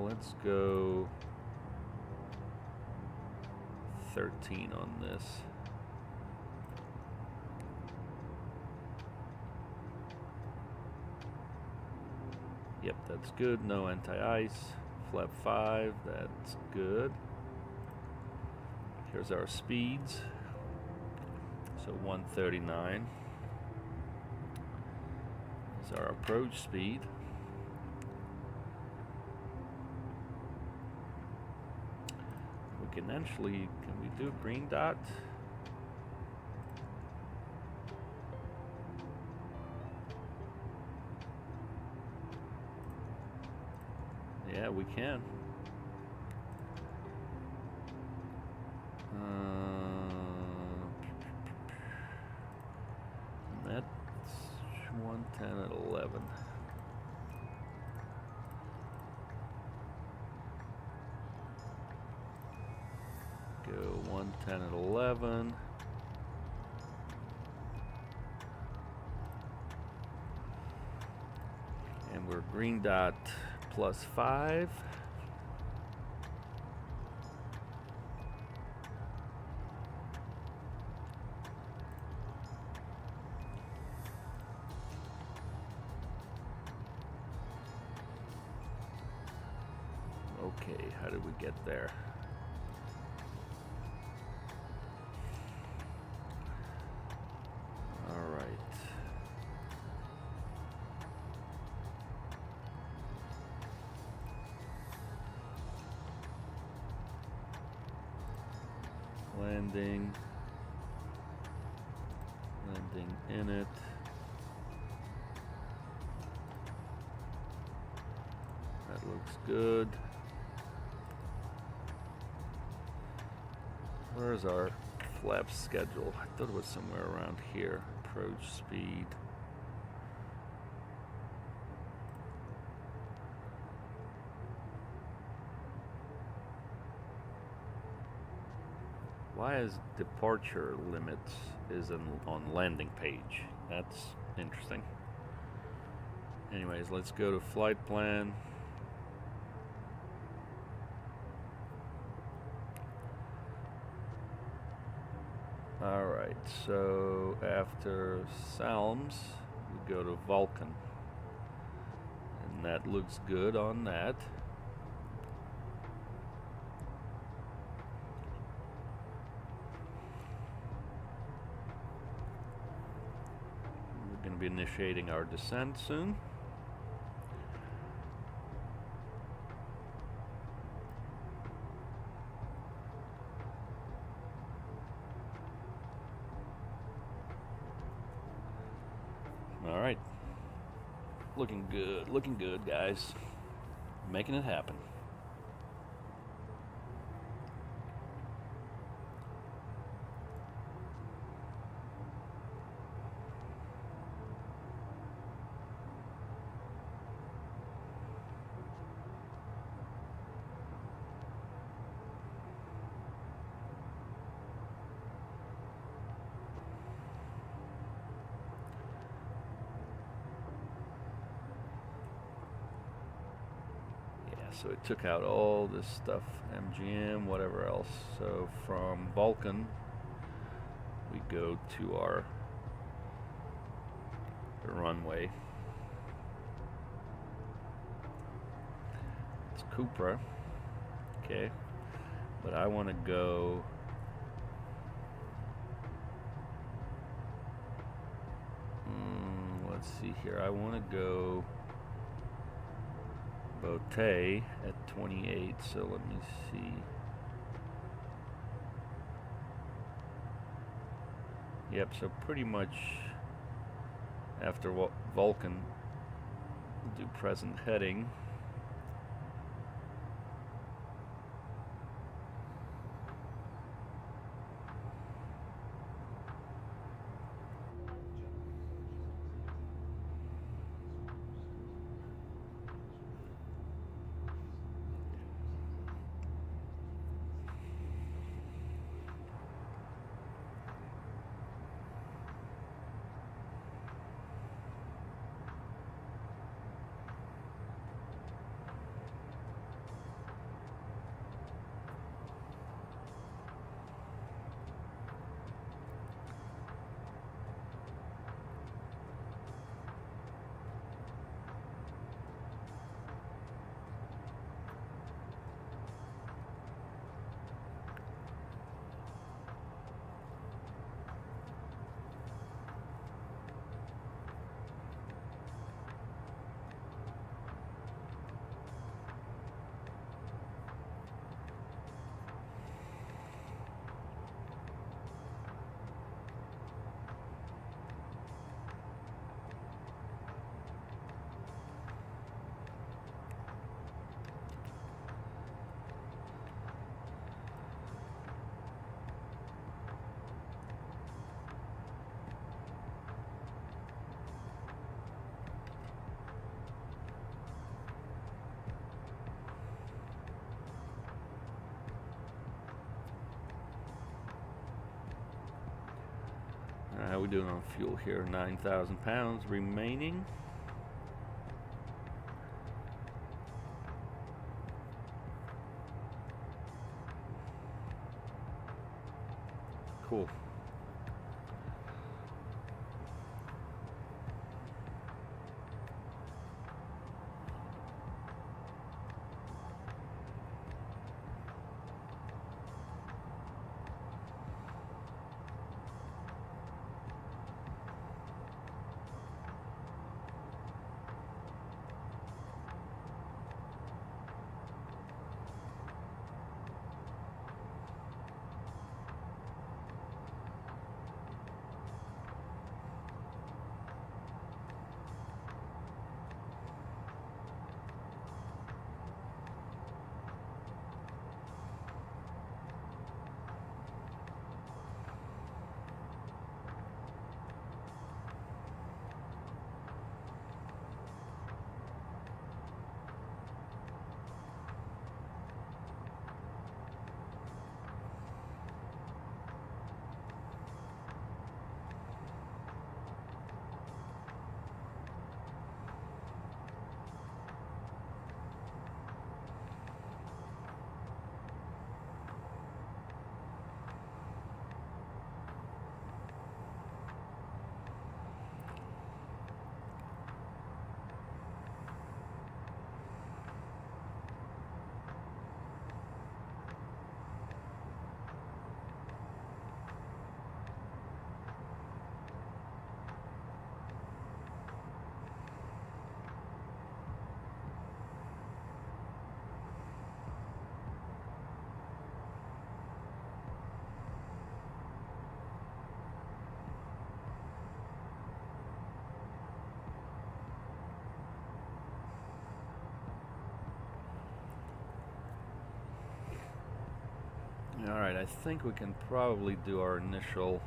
A: Let's go 13 on this. Yep, that's good. No anti-ice. Flap 5, that's good. Here's our speeds. So 139 is our approach speed. We can actually, can we do green dot? Yeah, we can. That's 110 at 11. Go 110 at 11. And we're green dot +5. Okay, how did we get there? All right. Landing in it. That looks good. Where's our flap schedule? I thought it was somewhere around here. Approach speed. Why is departure limits on landing page? That's interesting. Anyways, let's go to flight plan. All right, so after Salms, we go to Vulcan. And that looks good on that. We're going to be initiating our descent soon. All right, looking good, guys. Making it happen. So it took out all this stuff, MGM, whatever else. So from Vulcan, we go to our runway. Cupra. Okay, but I want to go. Let's see here. I want to go Bote at 28. So let me see. Yep. So pretty much after Vulcan, we'll do present heading. How we doing on fuel here? 9,000 pounds remaining. Cool. Alright, I think we can probably do our initial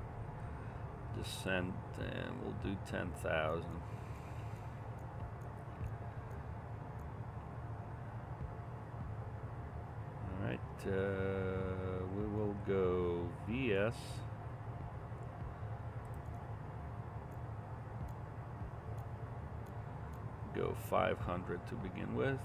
A: descent, and we'll do 10,000. Alright, we will go VS. Go 500 to begin with.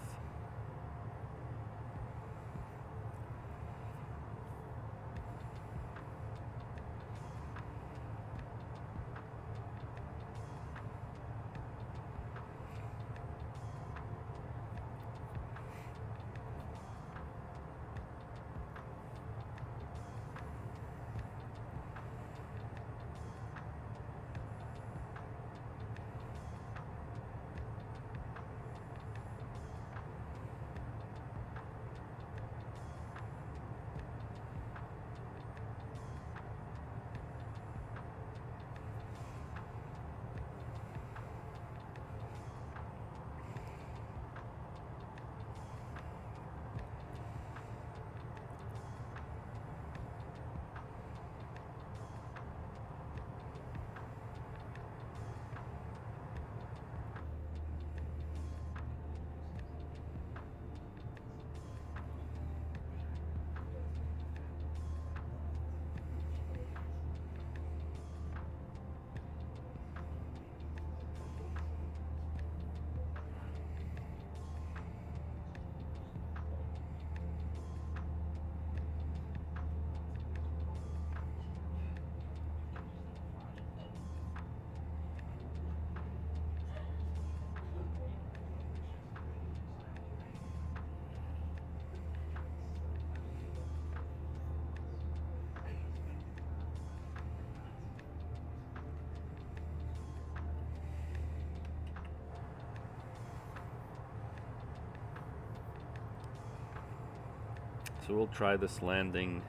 A: So we'll try this landing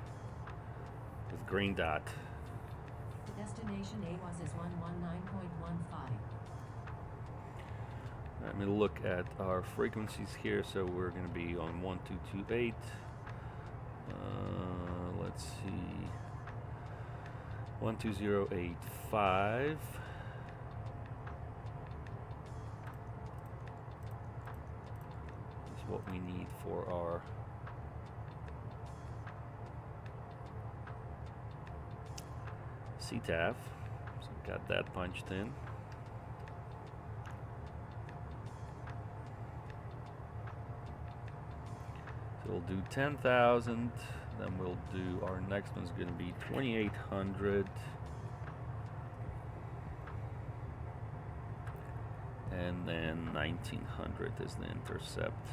A: with green dot.
C: The destination AWAS is 119.15.
A: Let me look at our frequencies here. So we're going to be on 1228. Let's see. 12085. Is what we need for our CTAF. So got that punched in. So we'll do 10,000. Then we'll do our next one's going to be 2,800. And then 1,900 is the intercept.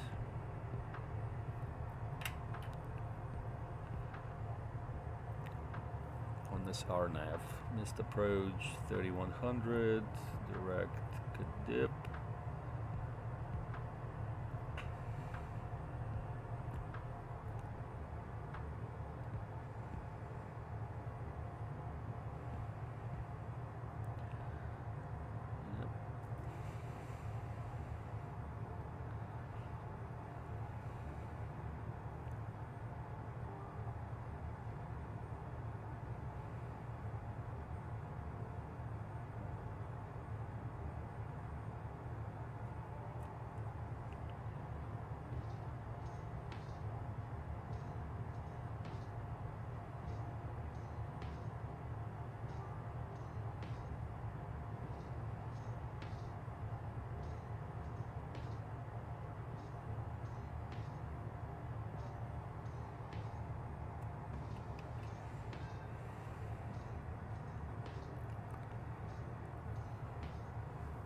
A: On this RNAV, missed approach 3,100, direct could dip.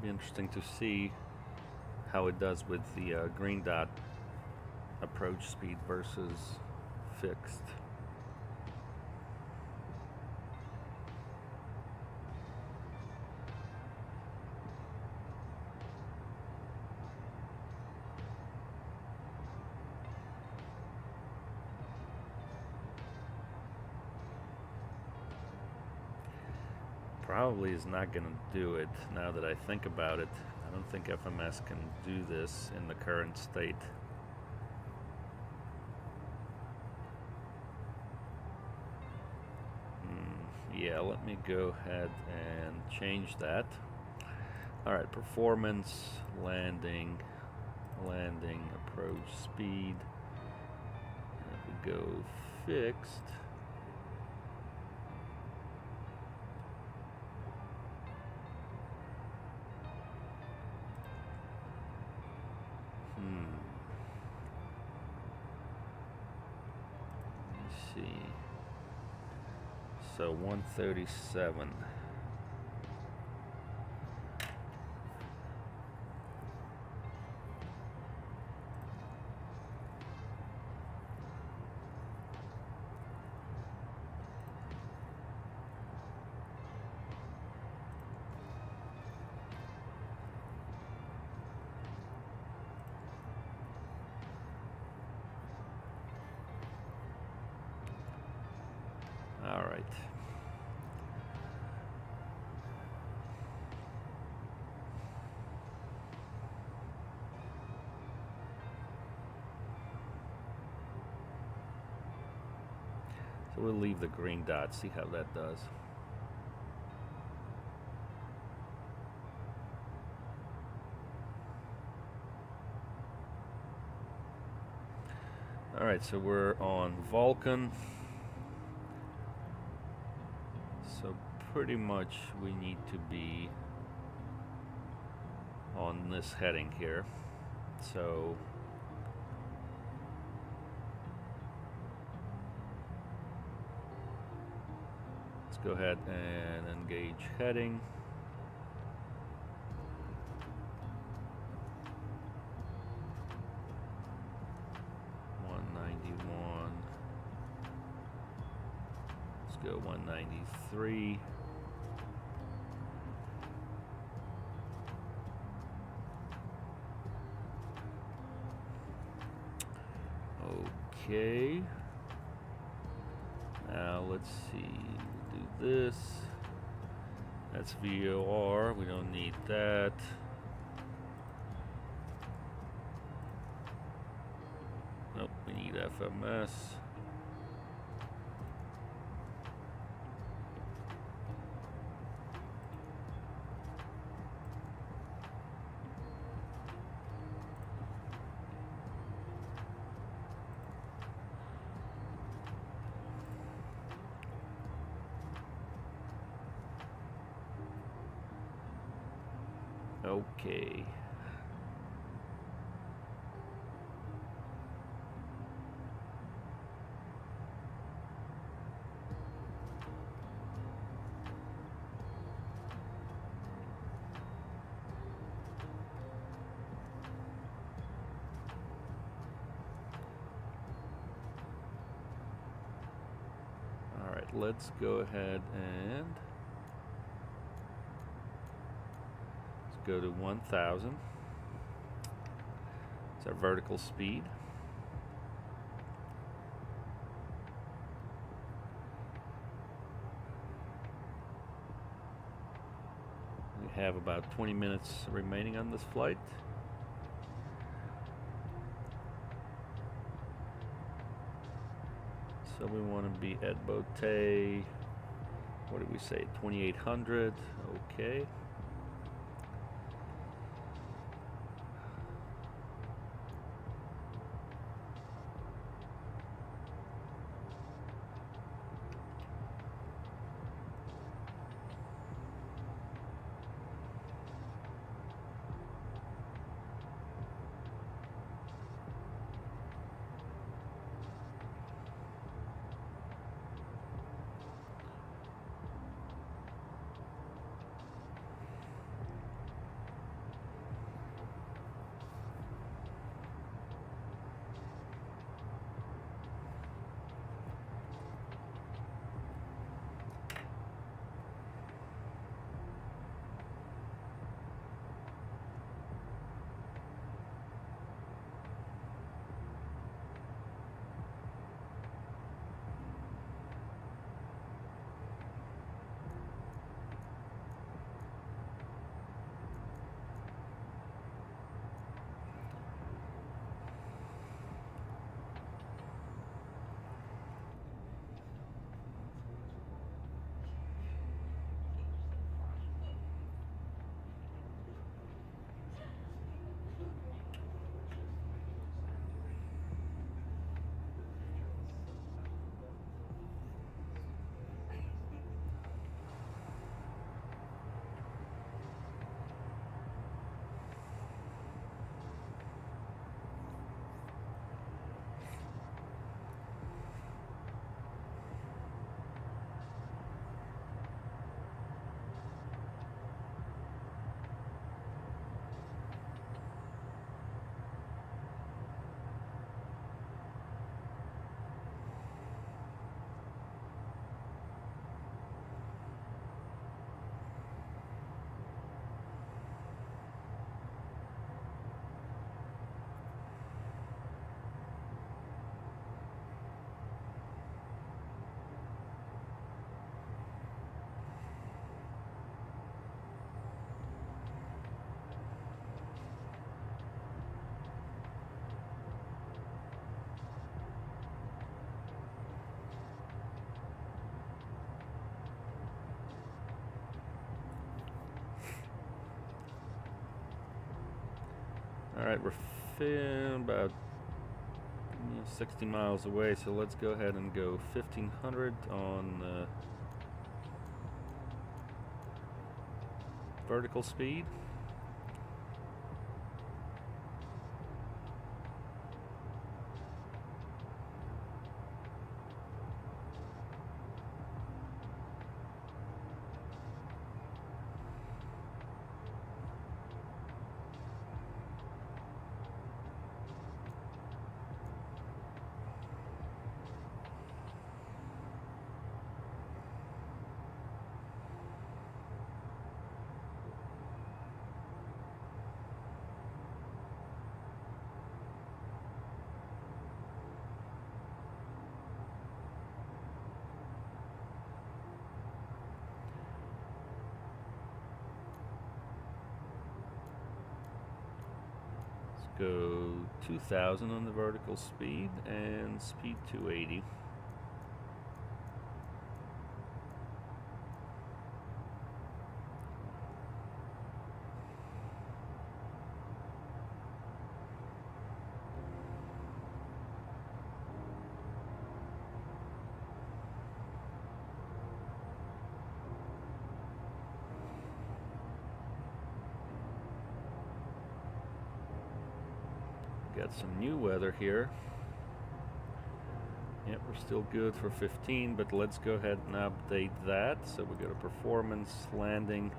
A: Be interesting to see how it does with the green dot approach speed versus fixed. Probably is not going to do it now that I think about it. I don't think FMS can do this in the current state. Yeah, let me go ahead and change that. All right, performance, landing, approach speed. If we go fixed. See. So 137. All right. So we'll leave the green dot, see how that does. All right, so we're on Vulcan. So pretty much we need to be on this heading here. So let's go ahead and engage heading. Go 193. Okay. Let's see. Do this. That's VOR. We don't need that. Nope, we need FMS. Okay. All right, let's go ahead and go to 1000. It's our vertical speed. We have about 20 minutes remaining on this flight. So we want to be at Bote, what did we say, 2800, okay. All right, we're about 60 miles away, so let's go ahead and go 1500 on vertical speed. go 2000 on the vertical speed and speed 280. Got some new weather here. Yep, we're still good for 15, but let's go ahead and update that. So we got a performance landing.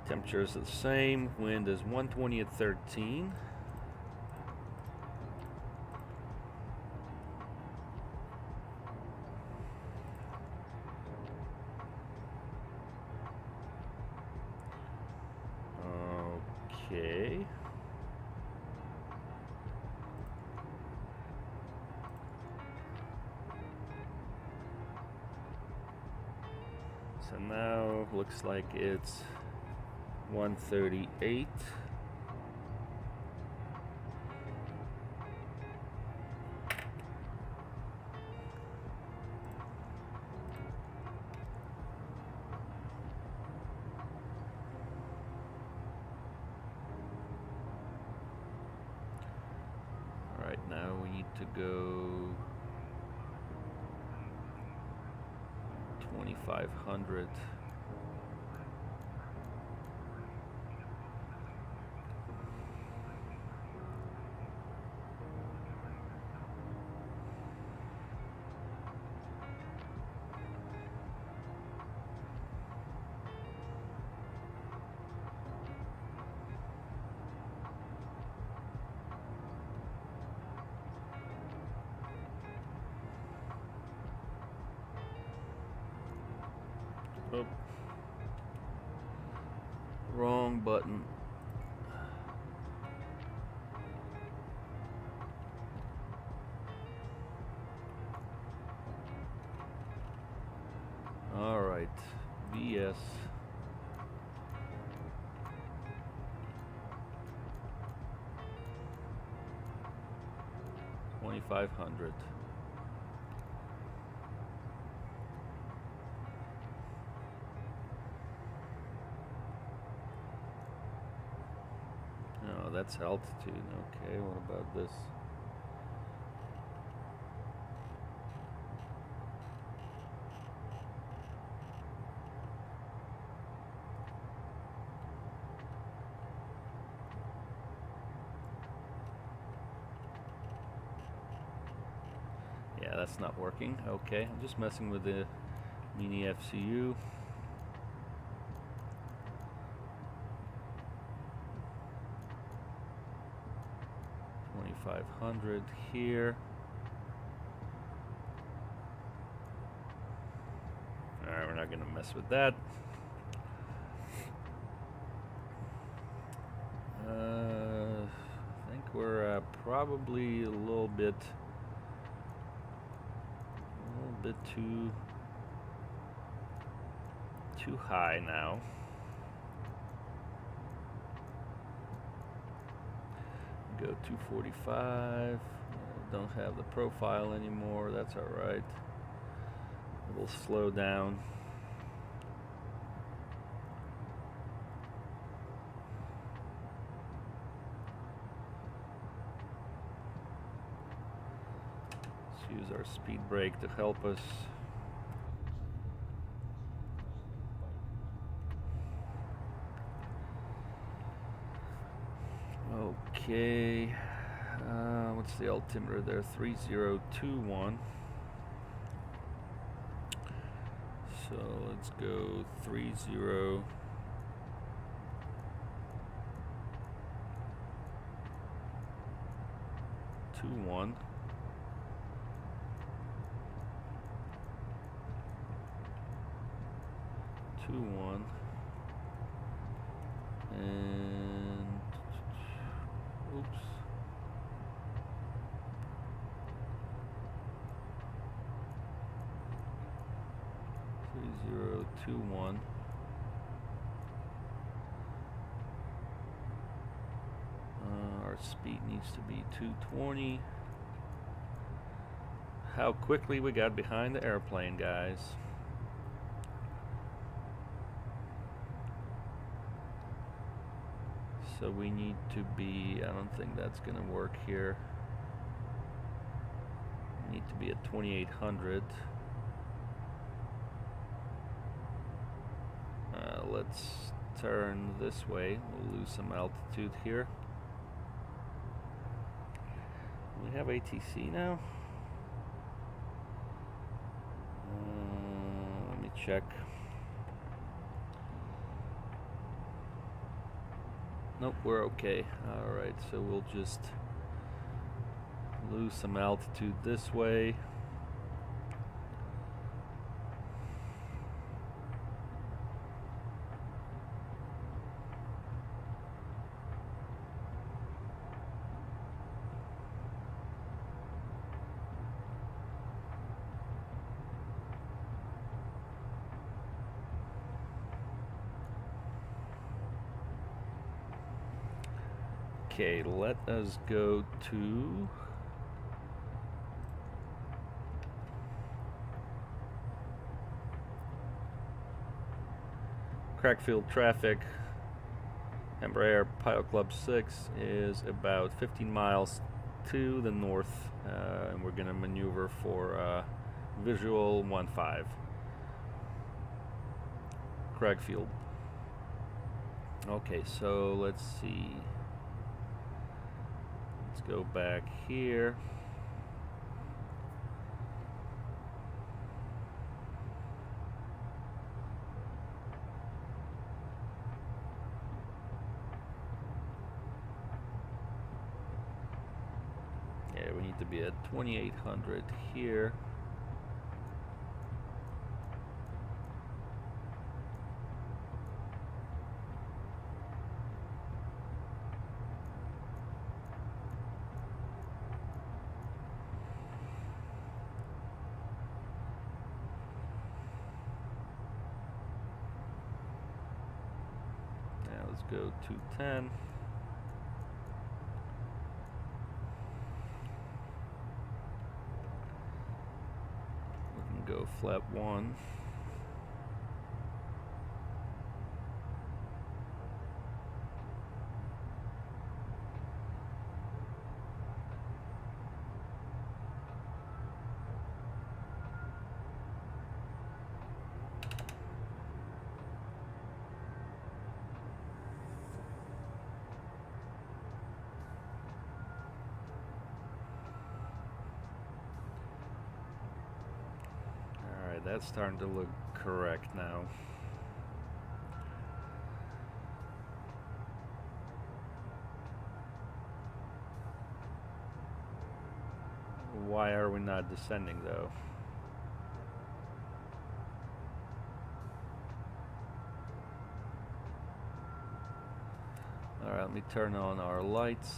A: Temperature is the same. Wind is 120 at 13. Okay. So now looks like it's 138. All right, now we need to go 2500. Oh. Wrong button. All right, VS. $2,500. Oh, that's altitude. Okay, what about this? Yeah, that's not working. Okay, I'm just messing with the mini FCU. $2,500 here. Alright, we're not gonna mess with that. I think we're probably a little bit too high now. Go 245. Don't have the profile anymore. That's all right. We'll slow down. Let's use our speed brake to help us. Okay, what's the altimeter there? 3021. So let's go 3021. And oops. $3021. speed needs to be 220. How quickly we got behind the airplane, guys. So we need to be, I don't think that's gonna work here. We need to be at 2800. Let's turn this way. We'll lose some altitude here. We have ATC now. Let me check. Nope, we're okay. Alright, so we'll just lose some altitude this way. Okay, let us go to Crackfield traffic. Embraer Pilot Club 6 is about 15 miles to the north, and we're gonna maneuver for visual 15. Crackfield. Okay, so let's see. Let's go back here. Yeah, we need to be at 2800 here. Let's go 210. We can go flap 1. That's starting to look correct now. Why are we not descending though? Alright, let me turn on our lights.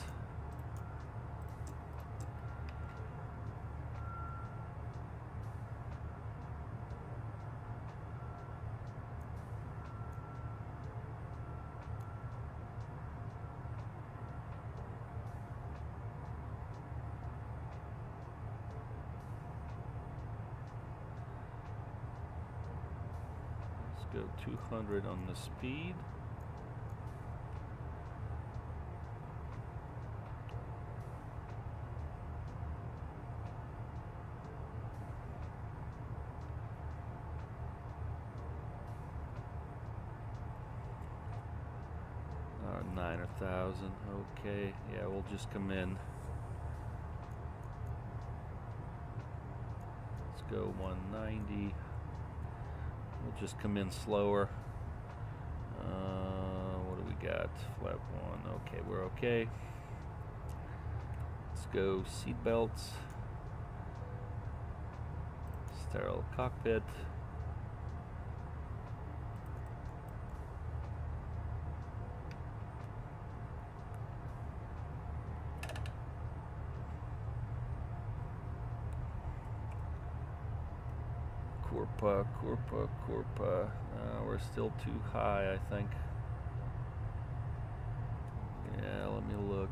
A: Go 200 on the speed. Or 9,000. Okay, yeah, we'll just come in. Let's go 190. We'll just come in slower. What do we got? Flap 1. Okay, we're okay. Let's go seat belts. Sterile cockpit. Corpa. We're still too high, I think. Yeah, let me look.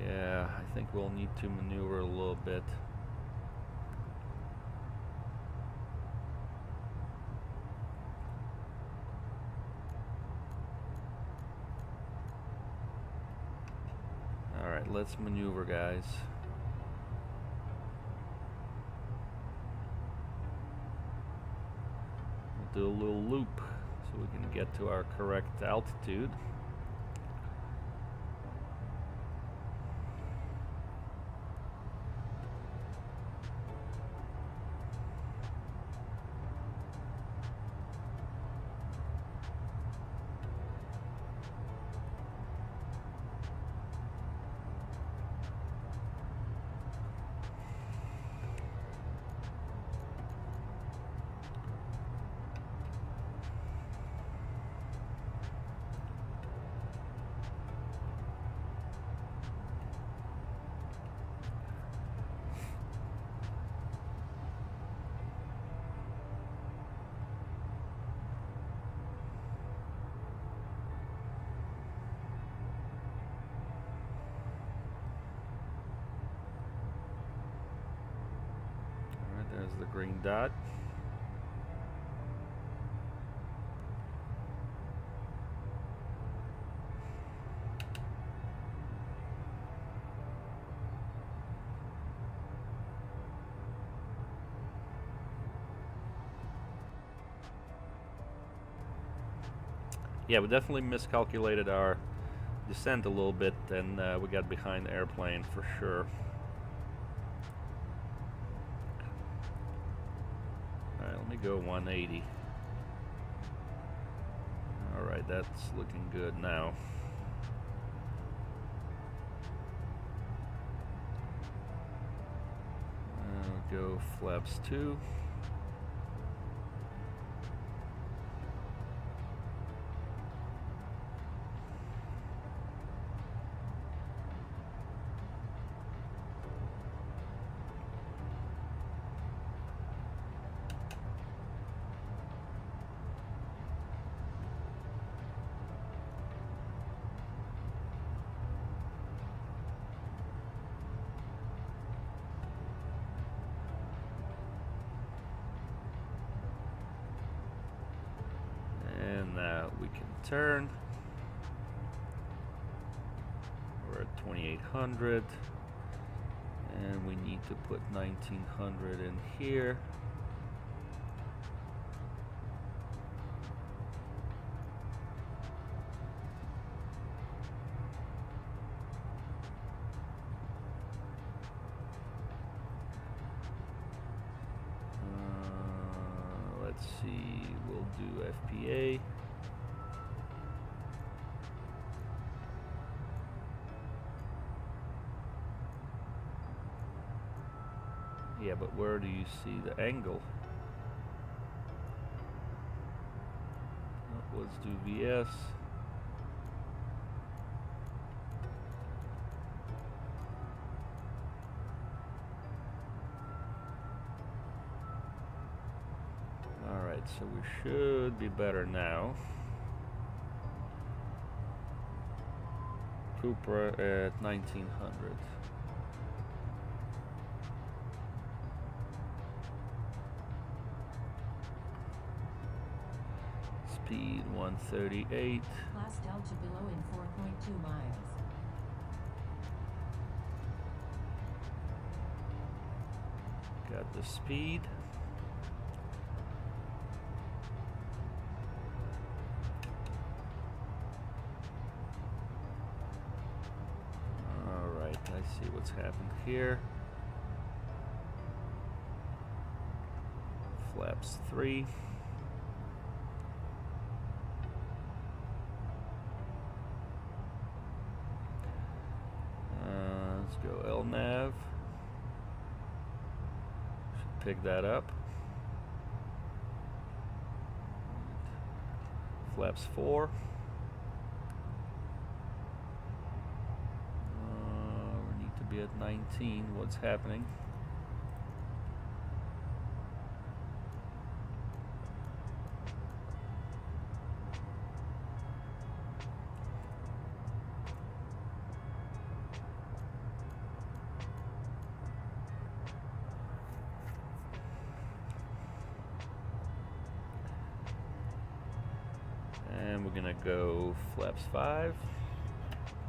A: Yeah, I think we'll need to maneuver a little bit. Alright, let's maneuver, guys. We'll do a little loop so we can get to our correct altitude. There's the green dot. Yeah, we definitely miscalculated our descent a little bit, and we got behind the airplane for sure. Alright, let me go 180. Alright, that's looking good now. Go flaps 2. Now we can turn. We're at 2800, and we need to put 1900 in here. Let's see, we'll do FPA. Yeah, but where do you see the angle? Let's do VS. Alright, so we should be better now. Cooper at 1900. Speed 138.
C: Last Delta below in 4.2 miles.
A: Got the speed. Alright, I see what's happened here. Flaps 3. Let's go LNAV. Should pick that up. Flaps 4. We need to be at 19. What's happening? And we're gonna go flaps 5,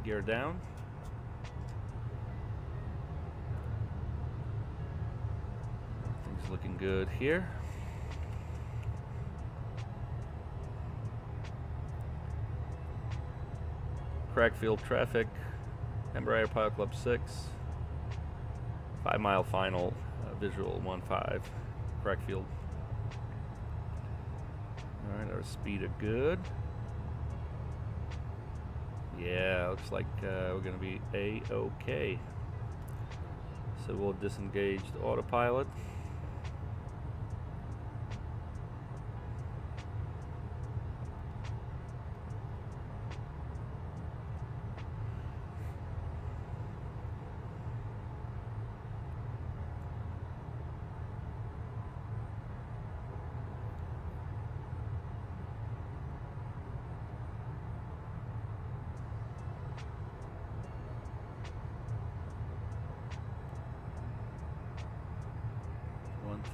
A: gear down. Everything's looking good here. Crackfield traffic, Embraer Pilot Club 6, 5 mile final, visual 1.5, Crackfield. Alright, our speed are good. Yeah, looks like we're going to be A-OK. So we'll disengage the autopilot.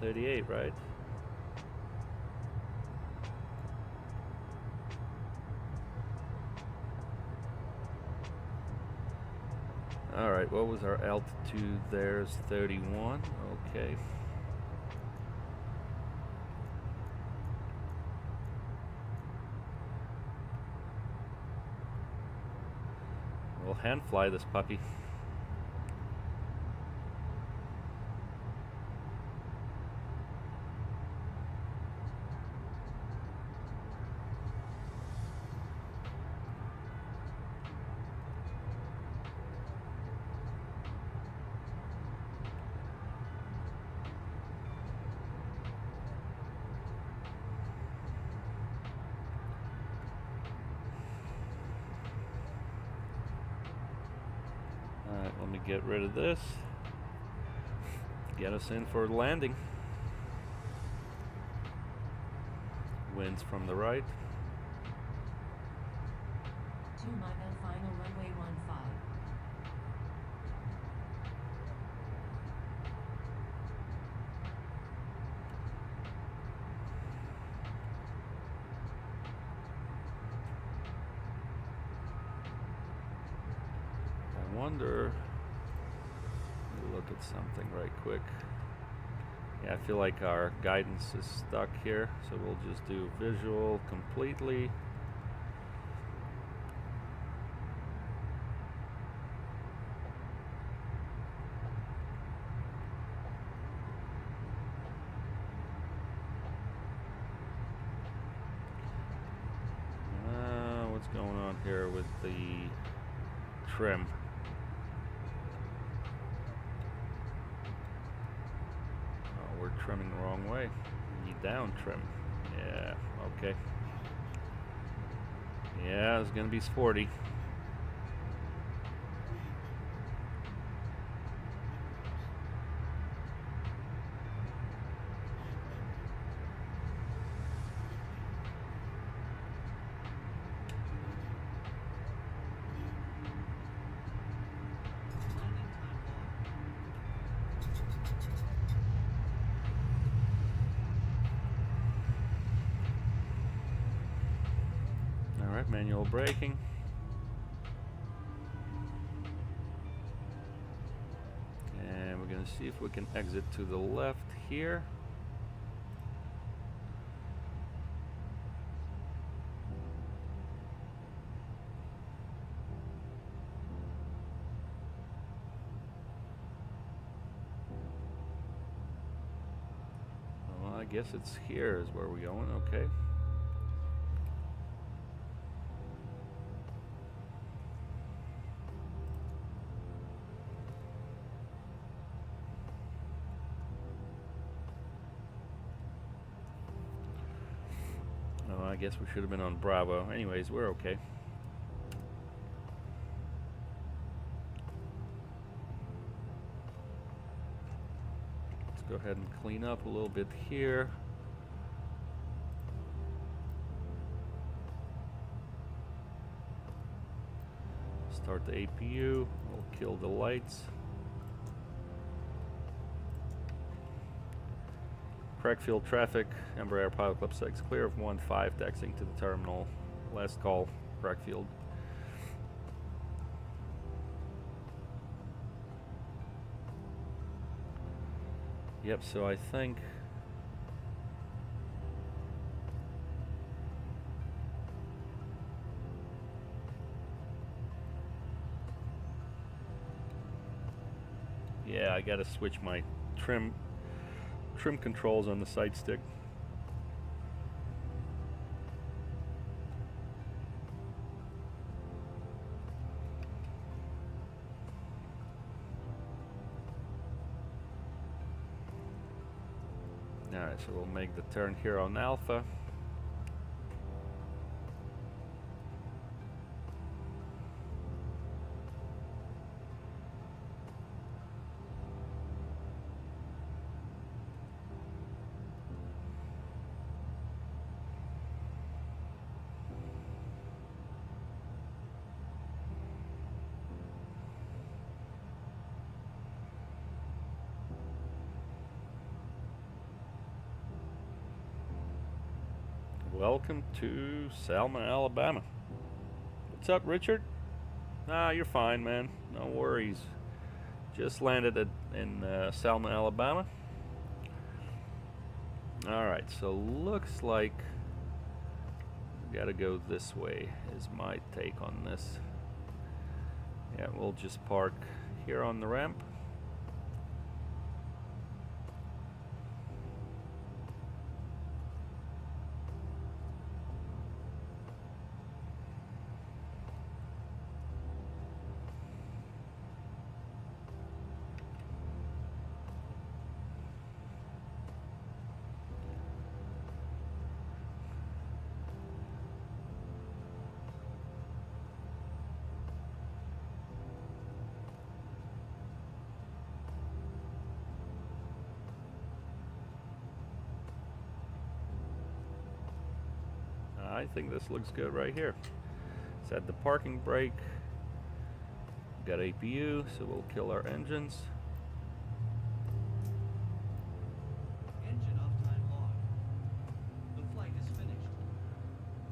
A: .138, right? Alright, what was our altitude? There's 31. Okay. We'll hand fly this puppy. Alright, let me get rid of this. Get us in for landing. Winds from the right.
C: 2 mile final runway 15.
A: I wonder, let me look at something right quick. Yeah, I feel like our guidance is stuck here, so we'll just do visual completely. What's going on here with the trim? Oh, we're trimming the wrong way. We need down trim. Yeah, okay. Yeah, it's gonna be sporty. Alright, manual braking. And we're going to see if we can exit to the left here. Well, I guess it's here is where we're going, okay. I guess we should have been on Bravo. Anyways, we're okay. Let's go ahead and clean up a little bit here. Start the APU. We'll kill the lights. Crackfield traffic, Embraer Pilot Club 6, clear of 15, taxiing to the terminal Last call, Brackfield. Yep, so I think yeah, I gotta switch my trim controls on the sight stick. Alright, so we'll make the turn here on Alpha. Welcome to Selma, Alabama. What's up, Richard? Nah, you're fine, man. No worries. Just landed in Selma, Alabama. Alright, so looks like we gotta go this way, is my take on this. Yeah, we'll just park here on the ramp. I think this looks good right here. Set the parking brake. Got APU, so we'll kill our engines.
D: Engine off-time log. The flight is finished.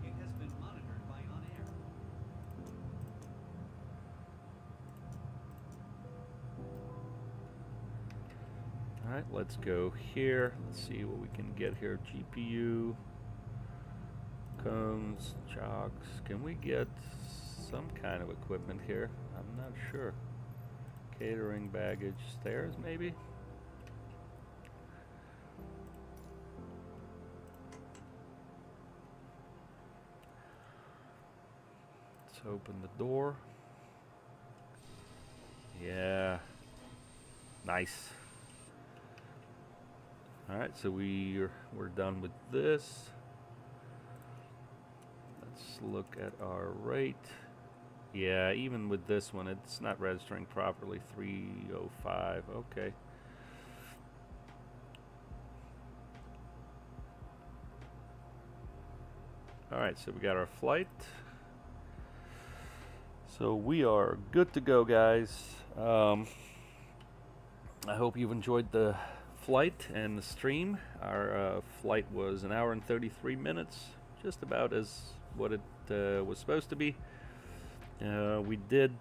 D: It has been monitored by on-air.
A: Alright, let's go here. Let's see what we can get here. GPU. Cones, chocks. Can we get some kind of equipment here? I'm not sure. Catering, baggage, stairs maybe? Let's open the door. Yeah. Nice. Alright, so we're done with this. Look at our rate. Yeah, even with this one, it's not registering properly. 305. Okay. Alright, so we got our flight. So we are good to go, guys. I hope you've enjoyed the flight and the stream. Our flight was 1 hour and 33 minutes. Just about as what it was supposed to be. We did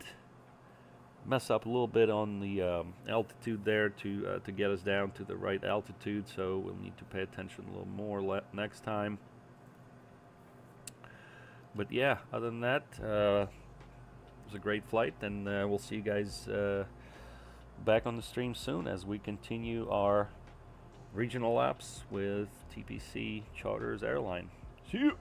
A: mess up a little bit on the altitude there to get us down to the right altitude, so we'll need to pay attention a little more next time. But yeah, other than that, it was a great flight, and we'll see you guys back on the stream soon as we continue our regional laps with TPC Charters Airline. See you!